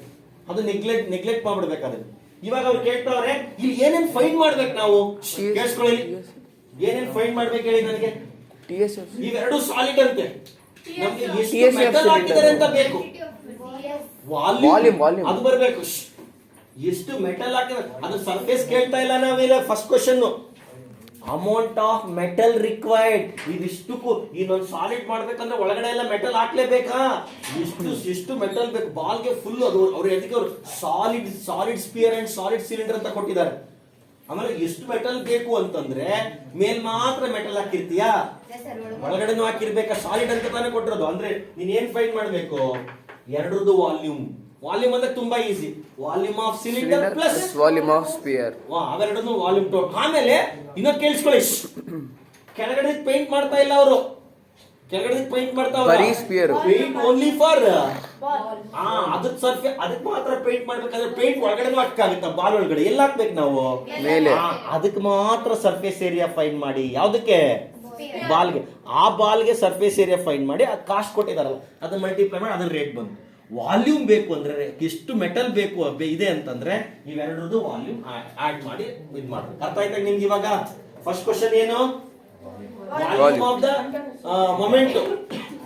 ಅದು ನೆಗ್ಲೆಕ್ಟ್ ಮಾಡ್ಬಿಡ್ಬೇಕು ಅದನ್ನ. ಇವಾಗ ಅವ್ರು ಕೇಳ್ತಾವ್ರೆ ಇಲ್ಲಿ ಏನೇನ್ ಫೈಂಡ್ ಮಾಡ್ಬೇಕು ನಾವು. ಕೇಳಿಸ್ಕೊಳ್ಳಿ, ಏನೇನ್ ಫೈಂಡ್ ಮಾಡ್ಬೇಕು ಹೇಳಿ ನನಗೆ. ಇವೆರಡು ಸಾಲಿಡ್ ಅಂತೆ. ನಮ್ಗೆ ಎಷ್ಟು ಮೆಟಲ್ ಹಾಕಿದ್ದಾರೆ ಅಂತ ಬೇಕು. ವಾಲ್ಯೂಮ್ ಅದು ಬರ್ಬೇಕು. ಎಷ್ಟು ಮೆಟಲ್ ಹಾಕಿದ್ರೆ ಅದು ಸರ್ಫೇಸ್ ಕೇಳ್ತಾ ಇಲ್ಲ ನಾವಿಲ್ಲ. First question amount of metal required. ಇದಿಷ್ಟಕ್ಕೂ ಇನ್ನೊಂದು ಸಾಲಿಡ್ ಮಾಡ್ಬೇಕಂದ್ರೆ ಒಳಗಡೆ ಎಲ್ಲ ಮೆಟಲ್ ಹಾಕ್ಲೇಬೇಕಾ? ಎಷ್ಟು ಮೆಟಲ್ ಬೇಕು ಬಾಲ್ಗೆ ಫುಲ್. ಅದು ಅವ್ರು ಅದಕ್ಕೆ ಅವರು solid sphere and solid cylinder ಅಂತ ಕೊಟ್ಟಿದ್ದಾರೆ. ಆಮೇಲೆ ಎಷ್ಟು ಮೆಟಲ್ ಬೇಕು ಅಂತಂದ್ರೆ ಮೇಲ್ ಮಾತ್ರ ಮೆಟಲ್ ಹಾಕಿರ್ತೀಯಾ, ಒಳಗಡೆನೂ ಹಾಕಿರ್ಬೇಕಾ? ಸಾಲಿಡ್ ಅಂತ ತಾನೇ ಕೊಟ್ಟಿರೋದು. ಅಂದ್ರೆ ನೀನ್ ಏನ್ ಫೈಂಡ್ ಮಾಡ್ಬೇಕು? ಎರಡರದ್ದು ವಾಲ್ಯೂಮ್ ಅಂದ್ರೆ ತುಂಬಾ easy. Volume of cylinder plus volume of sphere, ಅವೆರಡನ್ನು ವಾಲ್ಯೂಮ್ ಟೋಟಲ್. ಆಮೇಲೆ ಇನ್ನೊಂದು ಕೇಳಿಸ್ಕೊಳ್ಳಿ, ಕೆಳಗಡೆ ಪೇಂಟ್ ಮಾಡ್ತಾ ಇಲ್ಲ ಅವರು, ಕೆಳಗಡೆ ಪೇಂಟ್ ಮಾಡ್ತಾ ಬರೀ ಸ್ಪಿಯರ್. ಪೇಂಟ್ ಓನ್ಲಿ ಫಾರ್ ಅದಕ್ಕೆ ಸರ್ಫೆ, ಅದಕ್ಕೆ ಮಾತ್ರ ಪೇಂಟ್ ಮಾಡ್ಬೇಕಂದ್ರೆ ಪೇಂಟ್ ಒಳಗಡೆನೂ ಹಾಕಾಗುತ್ತ, ಬಾಲ್ ಒಳಗಡೆ ಎಲ್ಲ ಹಾಕ್ಬೇಕು ನಾವು ಮೇಲೆ. ಅದಕ್ಕೆ ಮಾತ್ರ ಸರ್ಫೇಸ್ ಏರಿಯಾ ಫೈನ್ ಮಾಡಿ. ಯಾವ್ದಕ್ಕೆ? ಬಾಲ್ಗೆ. ಆ ಬಾಲ್ಗೆ ಸರ್ಫೇಸ್ ಏರಿಯಾ ಫೈನ್ ಮಾಡಿ ಅದು ಕಾಸ್ಟ್ ಕೊಟ್ಟಿದಾರಲ್ಲ ಅದನ್ನ ಮಲ್ಟಿಪ್ಲೈ ಮಾಡಿ ಅದ್ರ ರೇಟ್ ಬಂತು. ವಾಲ್ಯೂಮ್ ಬೇಕು ಅಂದ್ರೆ ಎಷ್ಟು ಮೆಟಲ್ ಬೇಕು ಇದೆ ಅಂತಂದ್ರೆ ಇವೆರಡರದ್ದು ವಾಲ್ಯೂಮ್ ಆಡ್ ಮಾಡಿ ಇದ್ ಮಾಡ್ಬೇಕು. ಅರ್ಥ ಆಯ್ತಾ ನಿಮ್ಗೆ ಇವಾಗ? ಫಸ್ಟ್ ಕ್ವಶನ್ ಏನು? Volume of the moment.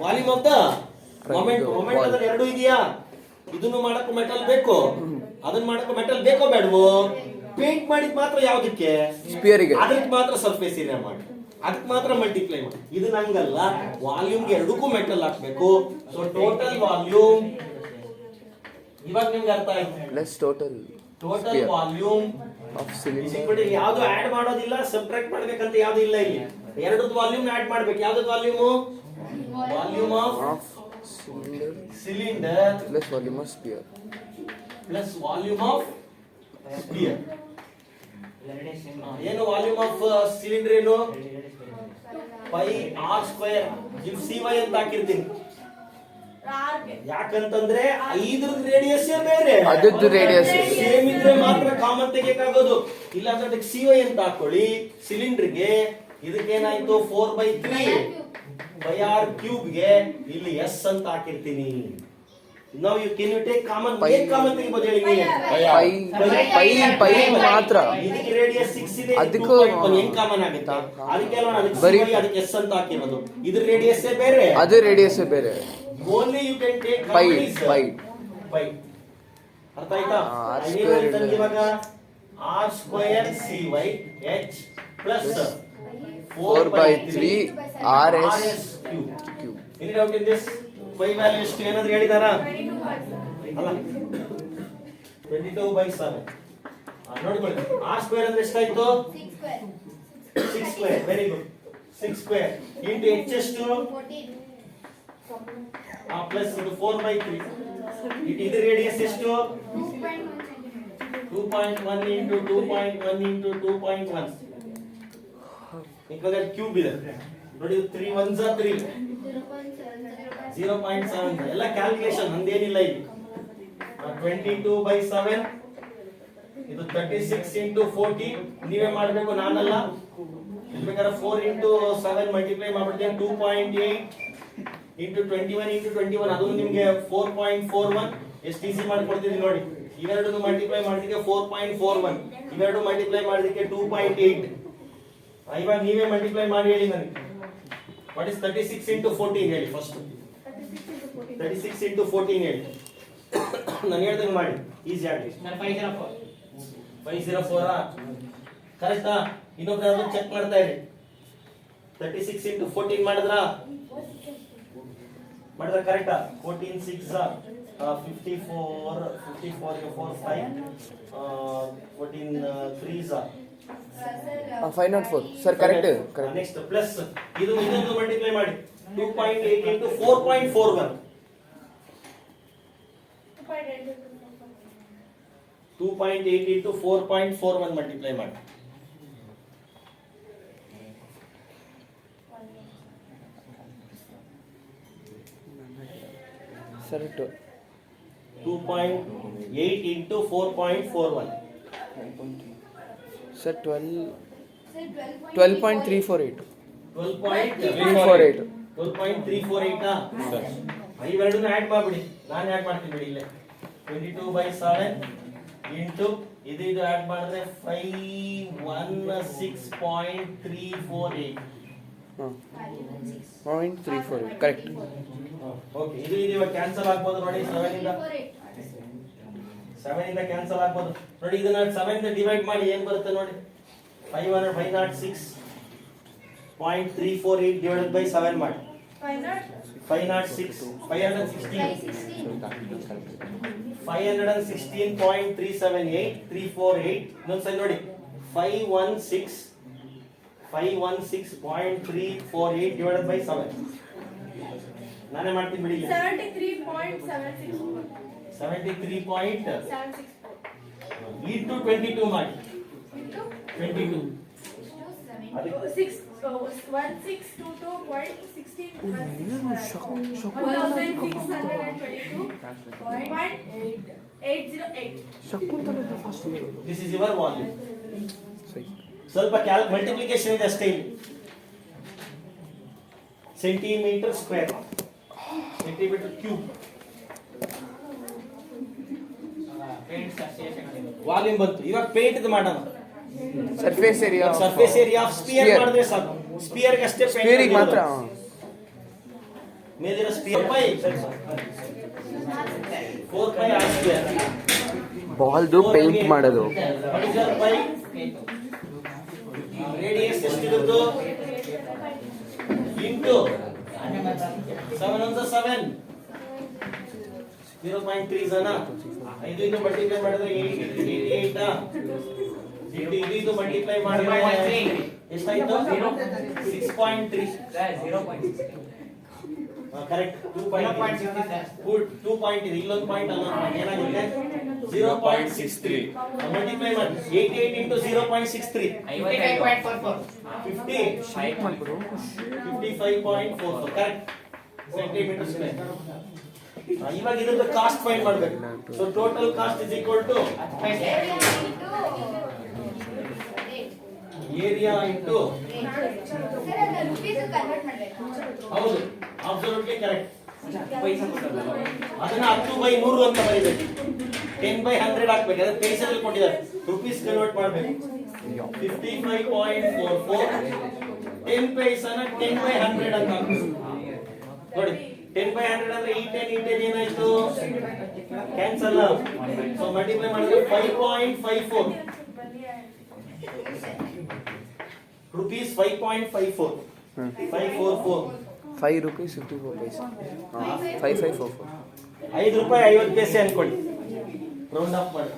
Volume of the moment. Moment ಅಂದ್ರೆ ಎರಡು ಇದೆಯಾ? ಇದನ್ನು ಮಾಡಕ್ಕೂ ಮೆಟಲ್ ಬೇಕು, ಅದನ್ನ ಮಾಡಕ್ಕೂ ಮೆಟಲ್ ಬೇಕೋ ಬೇಡವೋ? ಪೇಂಟ್ ಮಾಡಿದ್ ಮಾತ್ರ ಯಾವ್ದಕ್ಕೆ? ಸ್ಪಿಯರ್ಗೆ. ಅದಕ್ಕೆ ಮಾತ್ರ ಸರ್ಫೇಸ್ ಏರಿಯಾ ಮಾಡಿ, ಅದಕ್ಕೆ ಮಾತ್ರ ಮಲ್ಟಿಪ್ಲೈ ಮಾಡಿ. ಇದು ನಂಗಲ್ಲ, ವಾಲ್ಯೂಮ್ಗೆ ಎರಡಕ್ಕೂ ಮೆಟಲ್ ಹಾಕ್ಬೇಕು. ಸೊ ಟೋಟಲ್ ವಾಲ್ಯೂಮ್ ಇವಾಗ ನಿಮ್ಗೆ ಅರ್ಥ ಆಯ್ತು. Plus total volume of cylinder. ಯಾವ್ದು ಆಡ್ ಮಾಡೋದಿಲ್ಲ, ಸಬ್ಟ್ರಾಕ್ಟ್ ಮಾಡ್ಬೇಕಂತ ಯಾವ್ದು ಇಲ್ಲ ಇಲ್ಲಿ. ಎರಡದ್ದು ವಾಲ್ಯೂಮ್ ಆಡ್ ಮಾಡ್ಬೇಕು. ಯಾವ್ದು volume? Volume of cylinder plus volume of spear plus volume of spear. ಏನು ವಾಲ್ಯೂಮ್ ಆಫ್ ಸಿಲಿಂಡರ್? ಏನು? ಪೈ ಆರ್ ಸ್ಕ್ವೇರ್ cy ಅಂತ ಹಾಕಿರ್ತೀನಿ. ಯಾಕಂತಂದ್ರೆ ಐದ್ರದ್ದು ರೇಡಿಯಸ್ ಬೇರೆ, ಅದದ್ದು ರೇಡಿಯಸ್ ಸೇಮ್ ಇದ್ರೆ ಮಾತ್ರ ಕಾಮನ್ ತೆಗೆಯಕ್ಕಾಗೋದು. ಇಲ್ಲ ಅಂದ್ರೆ ಅದಕ್ಕೆ cy ಅಂತ ಹಾಕೊಳ್ಳಿ. ಸಿಲಿಂಡರ್ಗೆ ಇದಕ್ಕೇನಾಯ್ತು? 4/3 ಬೈ ಆರ್ ಕ್ಯೂಬ್ಗೆ ಇಲ್ಲಿ s ಅಂತ ಹಾಕಿರ್ತೀನಿ. Now you can you take common? ಏನ್ ಕಾಮನ್ ತೆಗಿಬಹುದು ಹೇಳಿ ನೀವು? ಪೈ ಮಾತ್ರ. ಇದಕ್ಕೆ ರೇಡಿಯಸ್ 6 ಇದೆ, ಅದಕ್ಕೂ 2.1 ಏನ್ ಕಾಮನ್ ಆಗುತ್ತೆ? ಅದಕ್ಕೆ ಅಲ್ವಾ ಅದಕ್ಕೆ cy ಅದಕ್ಕೆ s ಅಂತ ಹಾಕಿರೋದು. ಇದ್ರ ರೇಡಿಯಸ್ ಬೇರೆ, ಅದು ರೇಡಿಯಸ್ ಬೇರೆ. Only you can take pi. ಅರ್ಥ ಆಯ್ತಾ? ಇವಾಗ r square cy h plus 4/3 rs cube. Any doubt in this? Pi value ಎಷ್ಟು ಏನಾದ್ರು ಹೇಳಿದಾರಾ? ಅಲ್ಲ, 22/7. ನೋಡ್ಕೊಳ್ಳಿ, r ಸ್ಕ್ವೇರ್ ಅಂದ್ರೆ ಎಷ್ಟಾಯ್ತು? 6 square. Very good. 6 square into h ಎಷ್ಟು? ಪ್ಲಸ್ ಇದು 4/3. ಇದು ರೇಡಿಯಸ್ ಎಷ್ಟು? 2.1 ಇಂಟು 2.1 ಇಂಟು 2.1. ಇವಾಗ ಕ್ಯೂಬ್ ಇದೆ ನೋಡಿ. 3 1s are 3, 0.7. ಎಲ್ಲ ಕ್ಯಾಲ್ಕುಲೇಷನ್ ನಂದೇನಿಲ್ಲ ಇಲ್ಲಿ. 22/7 ಇದು 36 ಇಂಟು 40 ನೀವೇ ಮಾಡಬೇಕು, ನಾನಲ್ಲ. ಬೇಕಾದ್ರೆ 4 ಇಂಟು 7 ಮಲ್ಟಿಪ್ಲೈ ಮಾಡ್ಬಿಡ್ತೀನಿ. 2.8 ಇಂಟು 21 ಇಂಟು 21 ಅದು ನಿಮ್ಗೆ 4.41. ಎಷ್ಟು ಈಸಿ ಮಾಡ್ಕೊಡ್ತೀನಿ ನೋಡಿ. ಇವೆರಡು ಮಲ್ಟಿಪ್ಲೈ ಮಾಡಿದಕ್ಕೆ 4.41, ಇವೆರಡು ಮಲ್ಟಿಪ್ಲೈ ಮಾಡಿದಕ್ಕೆ 2.8. ಇವಾಗ ನೀವೇ ಮಲ್ಟಿಪ್ಲೈ ಮಾಡಿ ಹೇಳಿ ನನಗೆ. ವಾಟ್ ಇಸ್ 36 ಇಂಟು 14 ಹೇಳಿ ಫಸ್ಟ್. 36 ಇಂಟು 14 ಹೇಳಿ. ನಾನು ಹೇಳ್ದಂಗೆ ಮಾಡಿ, ಈಸಿ ಆಗಲಿ. 504 ಕರೆಕ್ಟಾ? ಇನ್ನೊಬ್ರು ಚೆಕ್ ಮಾಡ್ತಾ ಇರಿ. 36 ಇಂಟು 14 ಮಾಡಿದ್ರ ಕರೆಕ್ಟಾ? 14 6 54 54 4 5 14 3 504 ಸರ್. ಕರೆಕ್ಟ್. ನೆಕ್ಸ್ಟ್ ಪ್ಲಸ್ ಇದು ಇನ್ನೊಂದು ಮಲ್ಟಿಪ್ಲೈ ಮಾಡಿ. 2.8 ಇಂಟು 4.41. 2.8 ಇಂಟು 4.41 ಮಲ್ಟಿಪ್ಲೈ ಮಾಡಿ. Sir 2.8 into 4.41. ಸರ್ 12.348. 12.348. 12.348. ಇವೆರಡನ್ನ ಆಡ್ ಮಾಡ್ಬಿಡಿ. ನಾನು ಆಡ್ ಮಾಡ್ತೀನಿ ಬಿಡಿ ಇಲ್ಲೇ. 22/7 ಇಂಟು ಇದು ಆಡ್ ಮಾಡಿದ್ರೆ 516.348. 0.348 ಕರೆಕ್ಟ್. ಓಕೆ, ಇದು ಇವಾಗ ಕ್ಯಾನ್ಸಲ್ ಆಗ್ಬೋದು ನೋಡಿ. 7 ಇಂದ ಕ್ಯಾನ್ಸಲ್ ಆಗ್ಬೋದು ನೋಡಿ. ಇದನ್ನ 7 ಇಂದ ಡಿವೈಡ್ ಮಾಡಿ ಏನ್ ಬರುತ್ತೆ ನೋಡಿ. 506.348 ಡಿವೈಡೆಡ್ ಬೈ 7 ಮಾಡಿ. 516.378 348. ಇನ್ನೊಂದ್ಸಲ ನೋಡಿ. 516.348 ಡಿವೈಡೆಡ್ ಬೈ 7. ನಾನೇ ಮಾಡ್ತೀನಿ ಬಿಡಿ. 73.76 ಇಂಟು 22 ಮಾಡಿ. 22 ಅದಕ್ಕೆ ದಿಸ್ ಇಸ್ ಯುವರ್ ವಾಲ್ಯೂಮ್. ಸ್ವಲ್ಪ ಮಲ್ಟಿಪ್ಲಿಕೇಶನ್ ಇದೆ ಅಷ್ಟೇ ಇಲ್ಲಿ. Centimetre square, centimetre cube. Volume ಬಂತು. ಇವಾಗ ಪೇಂಟ್ ಮಾಡೋಣ. Surface area surface area of sphere ಮಾಡಿದ್ರೆ ಸಾಕು. ಸ್ಪಿಯರ್ ಅಷ್ಟೇ ಸ್ಪಿಯರಿಗೆ ಮಾತ್ರ. ಮೇಲಿರೋ sphere pi 4 pi r square. ಬಾಲ್ದು ಪೇಂಟ್ ಮಾಡೋದು. ಪೈ ರೇಡಿಯಸ್ ಎಷ್ಟಿರುತ್ತೋ ಇಂಟು 7 on the 7 0.3 ಜನ. ಇದು ಮಲ್ಟಿಪ್ಲೈ ಮಾಡಿದ್ರೆ 88 ಇದು ಮಲ್ಟಿಪ್ಲೈ ಮಾಡಿದ್ರೆ ಎಷ್ಟಾಯ್ತು? 6.3. ಕರೆಕ್ಟ್. 2 ಪಾಯಿಂಟ್ ಇದೆ. ಇಲ್ಲೊಂದು ಪಾಯಿಂಟ್ ಅಲ್ಲ, ಏನಾಗುತ್ತೆ? 0.63. ಮಲ್ಟಿಪ್ಲೈ ಮಾಡಿ 88 into 0.63 55.44. ಕರೆಕ್ಟ್. Centimetre square. ಇವಾಗ ಇದ್ರದ್ದು ಕಾಸ್ಟ್ ಫೈಂಡ್ ಮಾಡಬೇಕು. So total cost is equal to area into, ಹೌದು ಅಬ್ಸಲ್ಯೂಟ್ಲಿ ಕರೆಕ್ಟ್. ಅದನ್ನ 10/100 ಅಂತ ಬರೀಬೇಕು. 10/100 ಹಾಕ್ಬೇಕು. ಅದನ್ನ ಪೈಸೆದಲ್ಲಿ ಕೊಟ್ಟಿದ್ದಾರೆ, ರುಪೀಸ್ ಕನ್ವರ್ಟ್ ಮಾಡಬೇಕು. 55.44 10 ಪೈಸನ 10/100 ಅಂತ ಹಾಕ್ಬೇಕು. ನೋಡಿ 10/100 ಅಂದ್ರೆ ಈ 10 ಏನಾಯ್ತು? ಕ್ಯಾನ್ಸಲ್. ಸೊ ಮಲ್ಟಿಪ್ಲೈ ಮಾಡಿದ್ರೆ 5.54 rupees. 5.54 544 5 rupees 54 paise. 5544. 5 ರೂಪಾಯಿ 50 ಪೈಸೆ ಅನ್ಕೊಳ್ಳಿ. ರೌಂಡ್ ಆಫ್ ಮಾಡಿ.